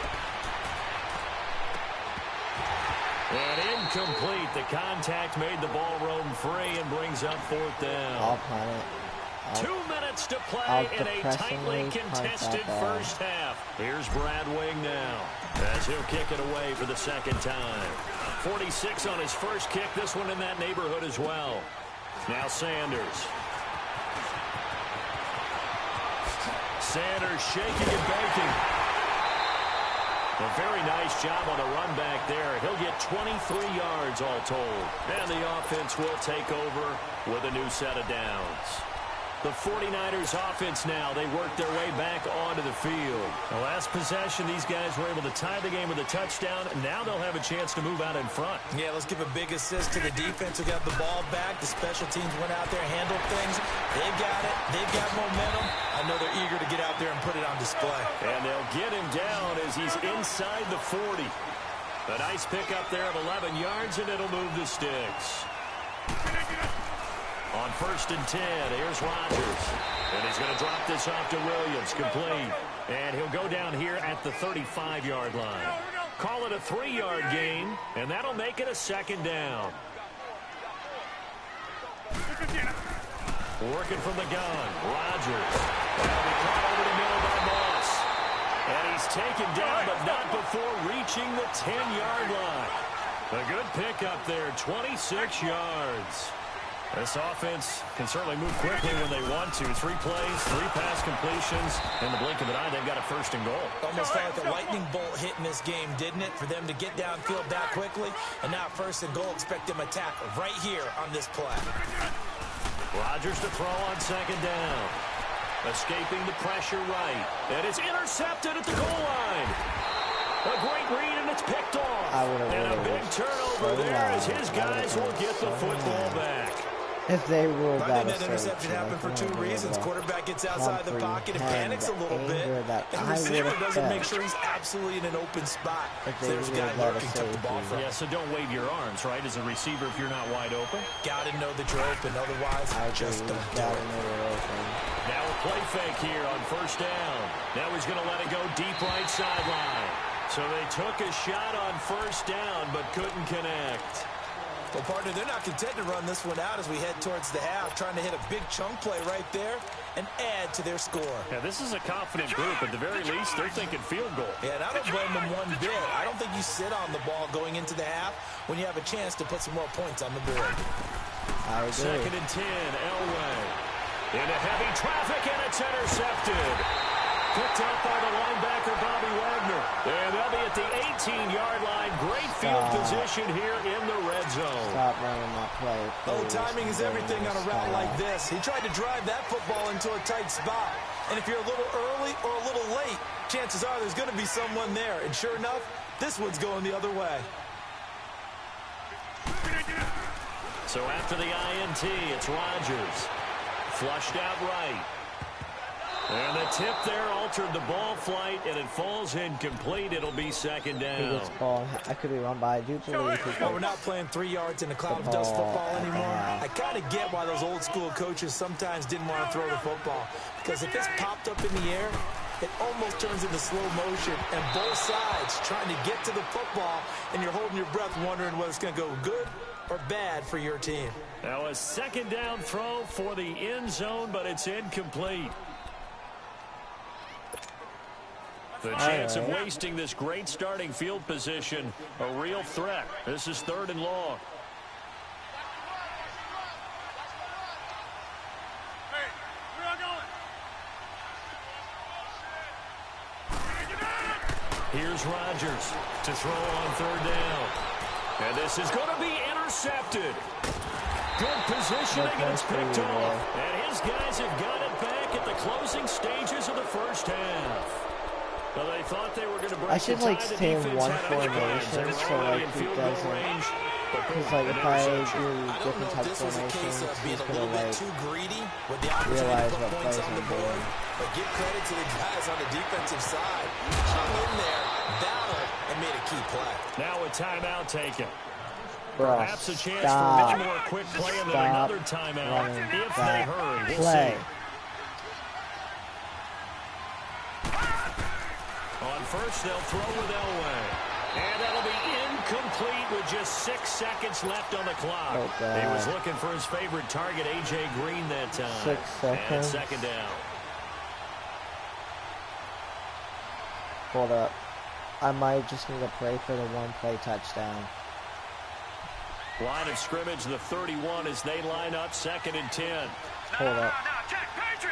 And incomplete. The contact made the ball roam free and brings up 4th down. I'll punt it. 2 minutes to play in a tightly contested first half. Here's Brad Wing now as he'll kick it away for the 2nd time. 46 on his first kick. This one in that neighborhood as well. Now Sanders. Sanders shaking and baking. A very nice job on the run back there. He'll get 23 yards all told. And the offense will take over with a new set of downs. The 49ers offense now, they work their way back onto the field. The last possession, these guys were able to tie the game with a touchdown. Now they'll have a chance to move out in front. Yeah, let's give a big assist to the defense who got the ball back. The special teams went out there, handled things. They've got it. They've got momentum. I know they're eager to get out there and put it on display. And they'll get him down as he's inside the 40. A nice pickup there of 11 yards, and it'll move the sticks. On 1st and 10, here's Rodgers. And he's going to drop this off to Williams, complete. And he'll go down here at the 35-yard line. Call it a 3-yard gain, and that'll make it a 2nd down. Working from the gun, Rodgers. That'll be caught over the middle by Moss. And he's taken down, but not before reaching the 10-yard line. A good pickup there, 26 yards. This offense can certainly move quickly when they want to. 3 plays, 3 pass completions. In the blink of an eye, they've got a 1st and goal. Almost felt like a lightning bolt hit in this game, didn't it? For them to get downfield that quickly. And now 1st and goal, expect them to tackle right here on this play. Rodgers to throw on 2nd down. Escaping the pressure right. And it's intercepted at the goal line. A great read, and it's picked off. And a big turnover there as his guys will get the football back. If they ruled I that think that interception happened for two reasons. Quarterback gets outside the pocket and panics a little bit. And the receiver doesn't make sure he's absolutely in an open spot. There's a guy lurking, took the ball from him. Yeah, so don't wave your arms, right, as a receiver if you're not wide open. Got to know that you're open. Otherwise, just don't do it. Now a play fake here on first down. Now he's going to let it go deep right sideline. So they took a shot on first down but couldn't connect. Well, partner, they're not content to run this one out as we head towards the half, trying to hit a big chunk play right there and add to their score. Yeah, this is a confident group. At the very least, they're thinking field goal. Yeah, and I don't blame them one bit. I don't think you sit on the ball going into the half when you have a chance to put some more points on the board. I agree. 2nd and 10, Elway. Into heavy traffic, and it's intercepted. Picked up by the linebacker, Bobby Wagner. And they'll be at the 18-yard line. Great field position here in the red zone. Stop running that play. Oh, timing is everything on a route like this. He tried to drive that football into a tight spot. And if you're a little early or a little late, chances are there's going to be someone there. And sure enough, this one's going the other way. So after the INT, it's Rodgers. Flushed out right. And the tip there altered the ball flight, and it falls incomplete. It'll be 2nd down. I could be wrong, but I do believe we're not playing 3 yards in a cloud of dust football anymore. I kind of get why those old school coaches sometimes didn't want to throw the football. Because if it's popped up in the air, it almost turns into slow motion, and both sides trying to get to the football, and you're holding your breath wondering whether it's going to go good or bad for your team. Now a 2nd down throw for the end zone, but it's incomplete. The chance of wasting this great starting field position, a real threat. This is 3rd and long. Hey, where y'all going? Here's Rodgers to throw on 3rd down. And this is going to be intercepted. Good positioning, and it's picked off. And his guys have got it back at the closing stages of the first half. Well, they thought they were going to break I should like stay in one formation so like he doesn't. Because like if I do different types of formations, he's gonna like realize what plays I'm doing. But give credit to the guys on the defensive side. Hung in there, battled, and made a key play. Now a timeout taken. Bro, perhaps a chance for much more quick play and then another timeout if they hurry. We'll see. On first, they'll throw with Elway. And that'll be incomplete with just 6 seconds left on the clock. He was looking for his favorite target, A.J. Green, that time. 6 seconds. And 2nd down. Hold up. I might just need to pray for the one-play touchdown. Line of scrimmage, the 31 as they line up, 2nd and 10. Hold up.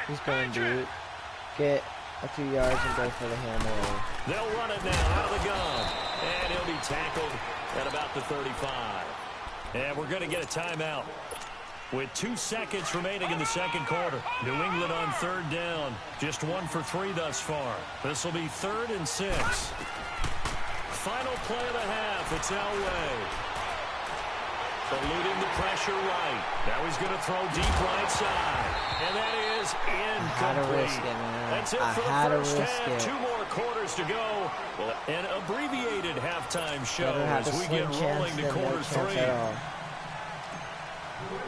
He's going to get a few yards and go for the hammer. They'll run it now out of the gun. And he'll be tackled at about the 35. And we're going to get a timeout with 2 seconds remaining in the 2nd quarter. New England on 3rd down. Just 1 for 3 thus far. This will be 3rd and 6. Final play of the half. It's Elway. Eluding the pressure right. Now he's going to throw deep right side. And that is incomplete. That's it for the first half. 2 more quarters to go. Well, an abbreviated halftime show as we get rolling to quarter 3.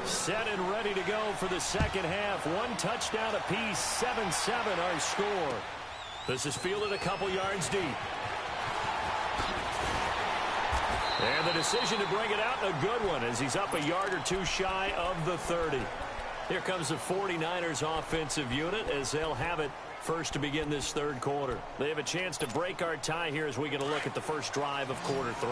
Set and ready to go for the 2nd half. 1 touchdown apiece. 7-7 our score. This is fielded a couple yards deep. And the decision to bring it out, a good one, as he's up a yard or 2 shy of the 30. Here comes the 49ers offensive unit as they'll have it first to begin this 3rd quarter. They have a chance to break our tie here as we get a look at the first drive of quarter 3.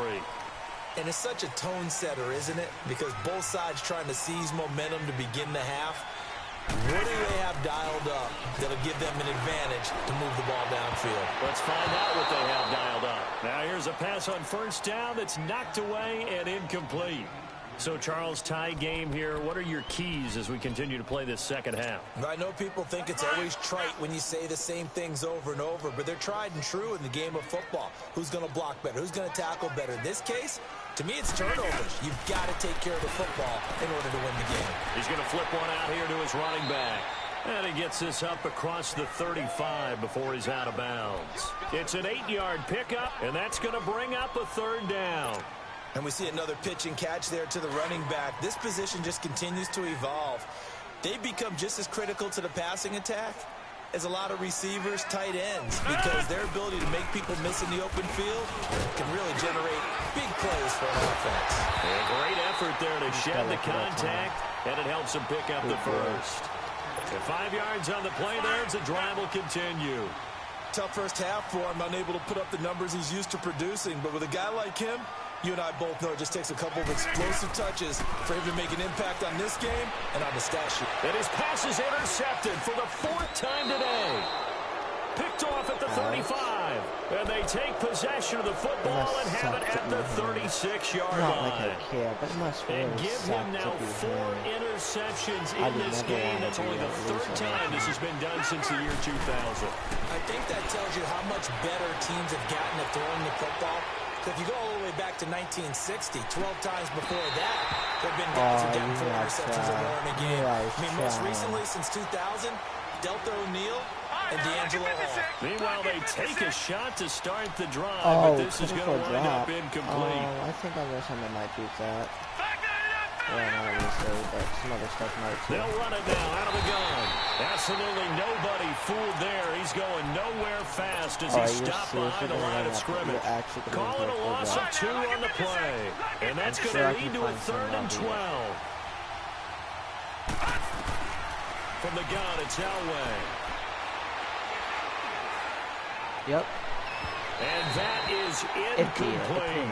And it's such a tone setter, isn't it? Because both sides trying to seize momentum to begin the half. What do they have dialed up that'll give them an advantage to move the ball downfield? Let's find out what they have dialed up. Now here's a pass on first down that's knocked away and incomplete. So, Charles, tie game here. What are your keys as we continue to play this second half? I know people think it's always trite when you say the same things over and over, but they're tried and true in the game of football. Who's going to block better? Who's going to tackle better? In this case, to me, it's turnovers. You've got to take care of the football in order to win the game. He's going to flip one out here to his running back. And he gets this up across the 35 before he's out of bounds. It's an 8-yard pickup, and that's going to bring up a third down. And we see another pitch and catch there to the running back. This position just continues to evolve. They become just as critical to the passing attack as a lot of receivers, tight ends, because their ability to make people miss in the open field can really generate big plays for an offense. A great effort there to shed the contact, and it helps him pick up the first. And 5 yards on the play there as the drive will continue. Tough first half for him, unable to put up the numbers he's used to producing, but with a guy like him, you and I both know it just takes a couple of explosive touches for him to make an impact on this game and on the stat sheet. And his pass is intercepted for the 4th time today. Picked off at the 35. And they take possession of the football and have it at the 36-yard line. Not like I care, but it must really And give him now 4 interceptions in this game. That's only the 3rd time this has been done since the year 2000. I think that tells you how much better teams have gotten at throwing the football. If you go all the way back to 1960, 12 times before that, there have been guys who got 4 interceptions or more in a game. I mean, most recently, since 2000, Delta O'Neal and D'Angelo Hall. Meanwhile, they take a shot to start the drive, but this is going to wind up incomplete. I think I know something might beat that. Well, not obviously, but some other stuff might too. They'll run it now out of the gun. Absolutely nobody fooled there. He's going nowhere fast as he stopped behind the line of scrimmage. Call it a loss of 2 on the play. And that's going to lead to a 3rd and 12. From the gun, it's Elway. Yep. And that is incomplete.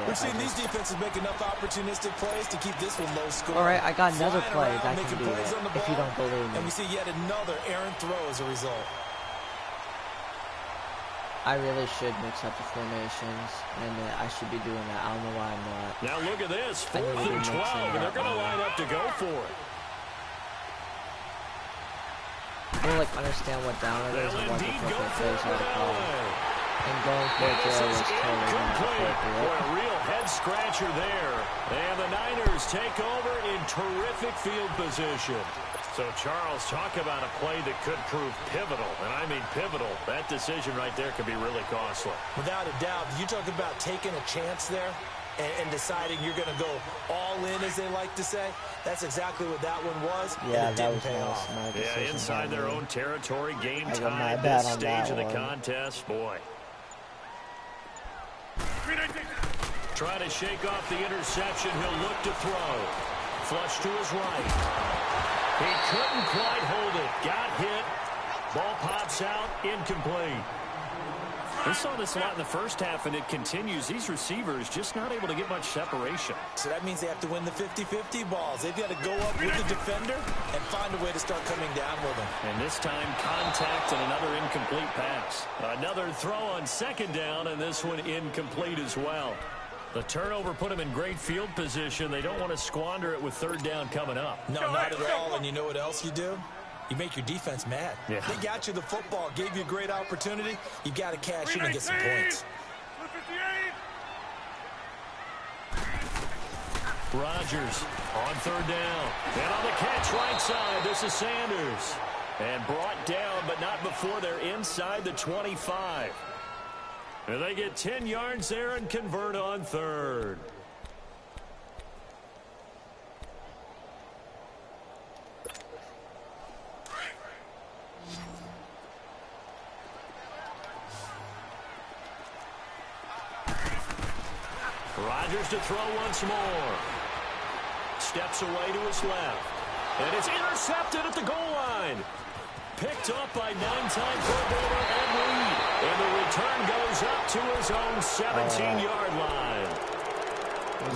We've seen these defenses make enough opportunistic plays to keep this one low score. All right, I got another play that can do it, if you don't believe me. And we see yet another errant throw as a result. I really should mix up the formations, and I should be doing that. I don't know why I'm not. Now look at this, 4th and 12, and they're going to line up to go for it. I don't understand what down it is and what the fucking plays are to call. And going for it there was totally not appropriate. Boy, a real head-scratcher there. And the Niners take over in terrific field position. So, Charles, talk about a play that could prove pivotal. And I mean pivotal. That decision right there could be really costly. Without a doubt. You talk about taking a chance there and deciding you're going to go all in, as they like to say. That's exactly what that one was. Yeah, and it that didn't was pay off. Yeah, inside their own territory, game I got my time at bad this on stage that of the one. contest. Boy. Trying to shake off the interception. He'll look to throw. Flush to his right. He couldn't quite hold it. Got hit. Ball pops out. Incomplete. We saw this a lot in the first half, and it continues. These receivers just not able to get much separation. So that means they have to win the 50-50 balls. They've got to go up with the defender and find a way to start coming down with them. And this time, contact and another incomplete pass. Another throw on 2nd down, and this one incomplete as well. The turnover put them in great field position. They don't want to squander it with 3rd down coming up. No, not at all. And you know what else you do? You make your defense mad. Yeah. They got you the football, gave you a great opportunity. You got to cash in and get some points. Rodgers on 3rd down. And on the catch right side, this is Sanders. And brought down, but not before they're inside the 25. And they get 10 yards there and convert on 3rd. Rodgers to throw once more. Steps away to his left. And it's intercepted at the goal line. Picked up by 9-time Pro Bowler Ed Reed. And the return goes up to his own 17-yard line.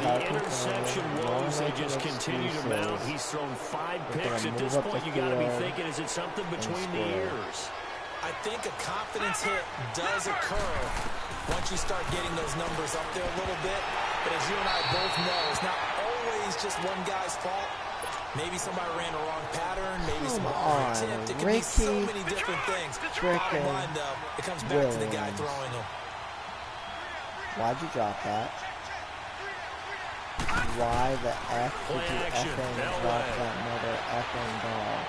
The interception woes, they just continue to mount. He's thrown 5 picks. At this point, you got to be thinking, is it something between the ears? I think a confidence hit does occur once you start getting those numbers up there a little bit. But as you and I both know, it's not always just one guy's fault. Maybe somebody ran a wrong pattern. Maybe somebody overtipped. It could be so many different things. Bottom line, though, it comes back to the guy throwing them. Why'd you drop that? Why the F did you effing drop that mother effing ball?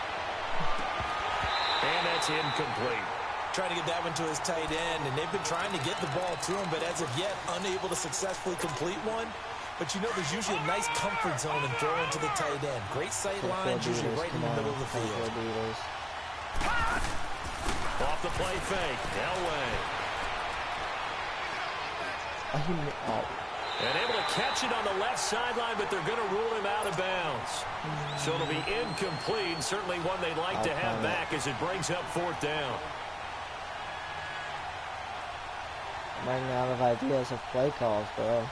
And that's incomplete. Trying to get that one to his tight end, and they've been trying to get the ball to him, but as of yet, unable to successfully complete one. But you know, there's usually a nice comfort zone in throwing to the tight end. Great sight lines, usually right in the middle of the field. Off the play fake, Elway. And able to catch it on the left sideline, but they're going to rule him out of bounds. So it'll be incomplete. Certainly one they'd like to have back as it brings up 4th down. I'm running out of ideas of play calls, bro.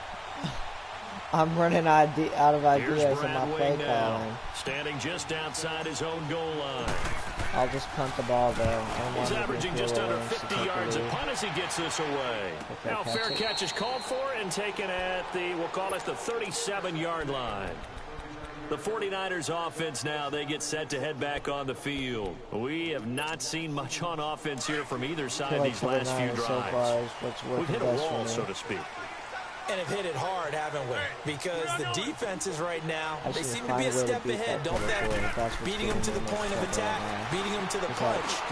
I'm running out of ideas of my play calling. Standing just outside his own goal line. I'll just punt the ball there. He's averaging just under 50 yards a punt as he gets this away. Now fair catch is called for and taken at the, we'll call it the 37-yard line. The 49ers offense now, they get set to head back on the field. We have not seen much on offense here from either side these last few drives. We've hit a wall, so to speak. And have hit it hard, haven't we? Because the defenses right now, they seem to be a step ahead, don't they? Beating them to the point of attack, beating them to the punch.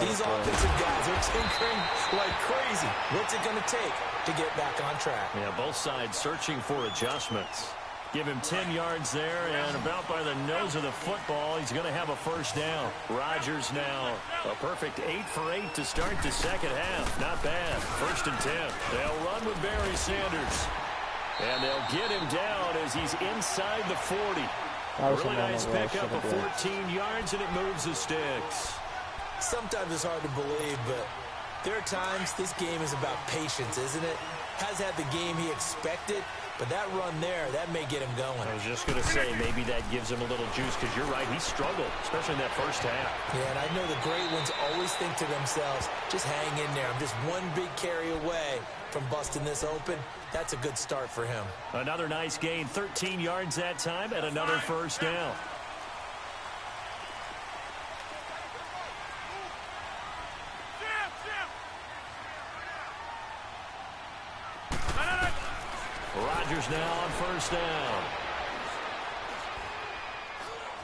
These offensive guys are tinkering like crazy. What's it going to take to get back on track? Yeah, both sides searching for adjustments. Give him 10 yards there, and about by the nose of the football, he's going to have a first down. Rodgers now a perfect 8 for 8 to start the second half. Not bad. 1st and 10. They'll run with Barry Sanders. And they'll get him down as he's inside the 40. A really nice pickup of 14 yards, and it moves the sticks. Sometimes it's hard to believe, but there are times this game is about patience, isn't it? Has had the game he expected, but that run there, that may get him going. I was just going to say, maybe that gives him a little juice, because you're right, he struggled, especially in that first half. Yeah, and I know the great ones always think to themselves, just hang in there. I'm just one big carry away from busting this open. That's a good start for him. Another nice gain, 13 yards that time, and another first down. Rodgers now on first down.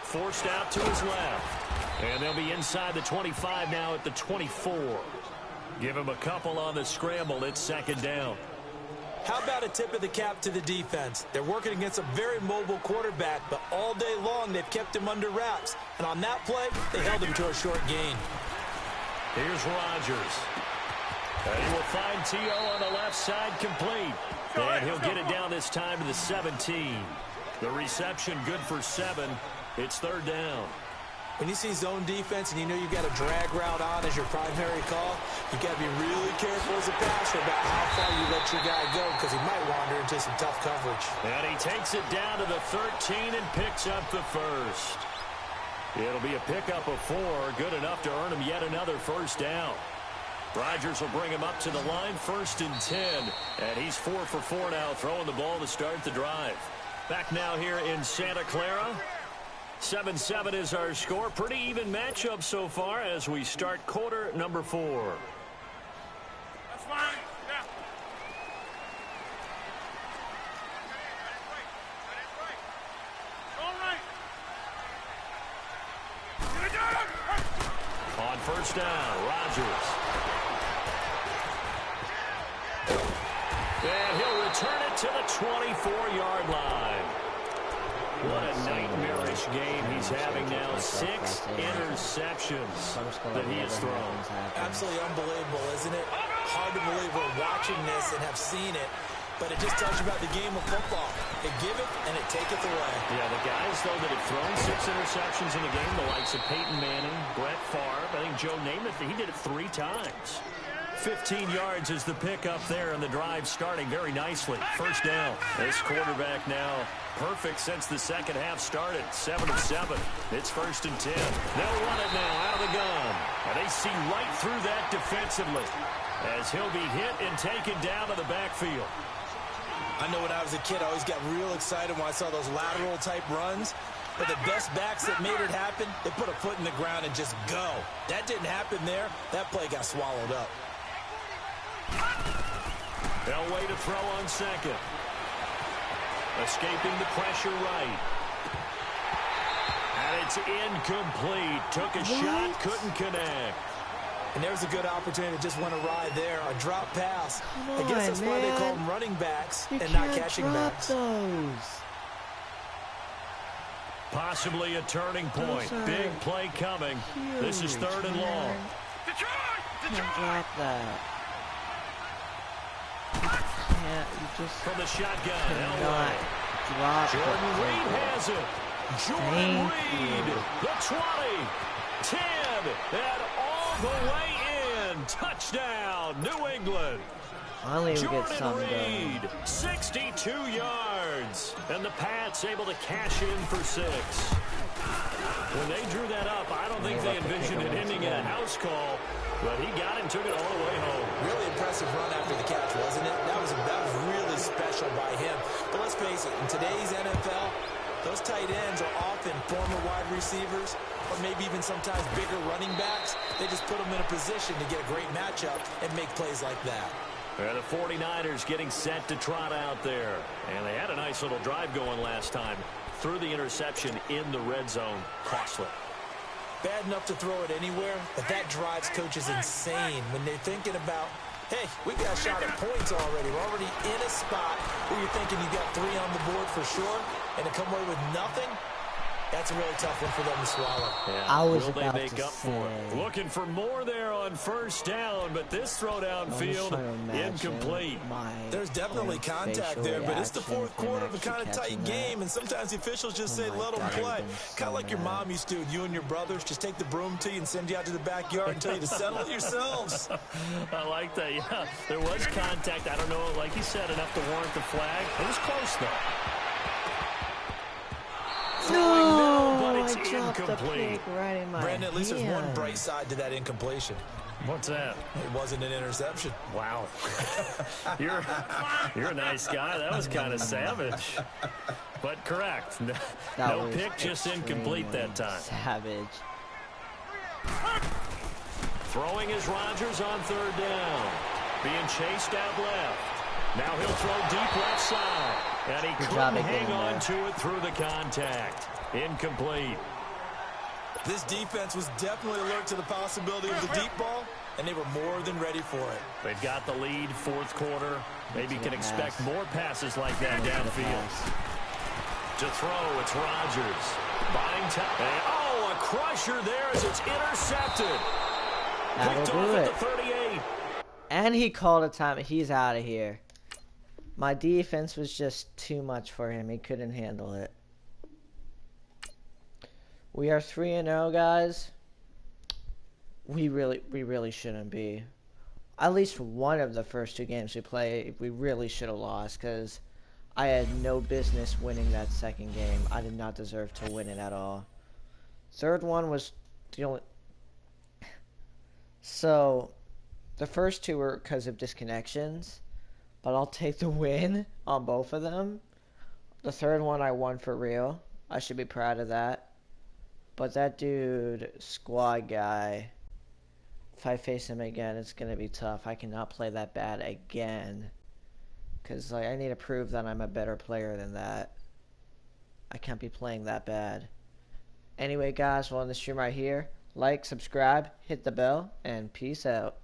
Forced out to his left. And they'll be inside the 25 now at the 24. Give him a couple on the scramble. It's 2nd down. How about a tip of the cap to the defense? They're working against a very mobile quarterback, but all day long they've kept him under wraps. And on that play, they held him to a short gain. Here's Rodgers. And he will find T.O. on the left side complete. And he'll get it down this time to the 17. The reception good for 7. It's 3rd down. When you see zone defense and you know you've got a drag route on as your primary call, you've got to be really careful as a passer about how far you let your guy go, because he might wander into some tough coverage. And he takes it down to the 13 and picks up the first. It'll be a pickup of 4, good enough to earn him yet another first down. Rodgers will bring him up to the line, 1st and 10. And he's 4 for 4 now, throwing the ball to start the drive. Back now here in Santa Clara. 7-7 is our score. Pretty even matchup so far as we start quarter number 4. That's fine. Yeah. All right. On first down, Rodgers. And he'll return it to the 24-yard line. What a nightmarish game he's having now. 6 interceptions that he has thrown. Absolutely unbelievable, isn't it? Hard to believe we're watching this and have seen it, but it just tells you about the game of football. It give it and it taketh away. Yeah, the guys, though, that have thrown 6 interceptions in the game, the likes of Peyton Manning, Brett Favre, I think Joe Namath, he did it 3 times. 15 yards is the pickup there, and the drive starting very nicely. First down. This quarterback now perfect since the second half started. 7 of 7. It's 1st and 10. They'll run it now out of the gun. And they see right through that defensively as he'll be hit and taken down to the backfield. I know when I was a kid, I always got real excited when I saw those lateral type runs. But the best backs that made it happen, they put a foot in the ground and just go. That didn't happen there. That play got swallowed up. Elway to throw on second. Escaping the pressure right. And it's incomplete. Took a shot, couldn't connect. And there's a good opportunity that just went awry there. A drop pass. Come I guess that's on, why they man. call them running backs You and can't not catching drop backs. those. Possibly a turning point. Those are Big play coming. This is huge, 3rd and long. man. Can't drop that. You can't. You just From the shotgun, cannot Elway. drop Jordan the Reed ball. has it. Jordan Thank Reed, you. the 20, 10, and all the way in. Touchdown, New England. Finally, we get Jordan something Reed, going. 62 yards. And the Pats able to cash in for 6. When they drew that up, I don't think they envisioned it ending in a house call, but he got it and took it all the way home. Really impressive run after the catch, wasn't it? That was really special by him. But let's face it, in today's NFL, those tight ends are often former wide receivers or maybe even sometimes bigger running backs. They just put them in a position to get a great matchup and make plays like that. And the 49ers getting set to trot out there. And they had a nice little drive going last time. Threw the interception in the red zone. Costly. Bad enough to throw it anywhere, but that drives coaches insane when they're thinking about, hey, we got a shot at points already. We're already in a spot where you're thinking you got 3 on the board for sure, and to come away with nothing, that's a really tough one for them to swallow. Yeah. I was Will they about make to up for it? say. Looking for more there on 1st down, but this throw downfield, incomplete. There's definitely contact there, but it's the 4th quarter of a kind of tight game, and sometimes the officials just say, let them play. Kind of like your mom used to, you and your brothers, just take the broom to you and send you out to the backyard and tell you to settle it yourselves. I like that, yeah. There was contact. I don't know, like you said, enough to warrant the flag. It was close, though. No, but it's I dropped the incomplete. pick right in my Brandon, at least there's one hand. bright side to that incompletion. What's that? It wasn't an interception. Wow. You're a nice guy. That was kind of savage. But correct. That No was pick, just incomplete that time. Savage. Throwing is Rodgers on 3rd down. Being chased out left. Now he'll throw deep left side. And he job couldn't of hang getting on there. to it through the contact. Incomplete. This defense was definitely alert to the possibility of the deep ball, and they were more than ready for it. They've got the lead, 4th quarter. Maybe can pass. expect more passes like that downfield. To throw, it's Rodgers. Buying time. Oh, a crusher there as it's intercepted. That'll Picked do off at it. the 38. And he called a time. He's out of here. My defense was just too much for him. He couldn't handle it. We are 3-0, guys. We really shouldn't be. At least one of the first 2 games we played, we really should have lost because I had no business winning that 2nd game. I did not deserve to win it at all. 3rd one was the only. So, the first 2 were because of disconnections, but I'll take the win on both of them. The 3rd one I won for real. I should be proud of that. But that dude, squad guy, if I face him again, it's going to be tough. I cannot play that bad again. Because I need to prove that I'm a better player than that. I can't be playing that bad. Anyway, guys, we'll end the stream right here. Like, subscribe, hit the bell, and peace out.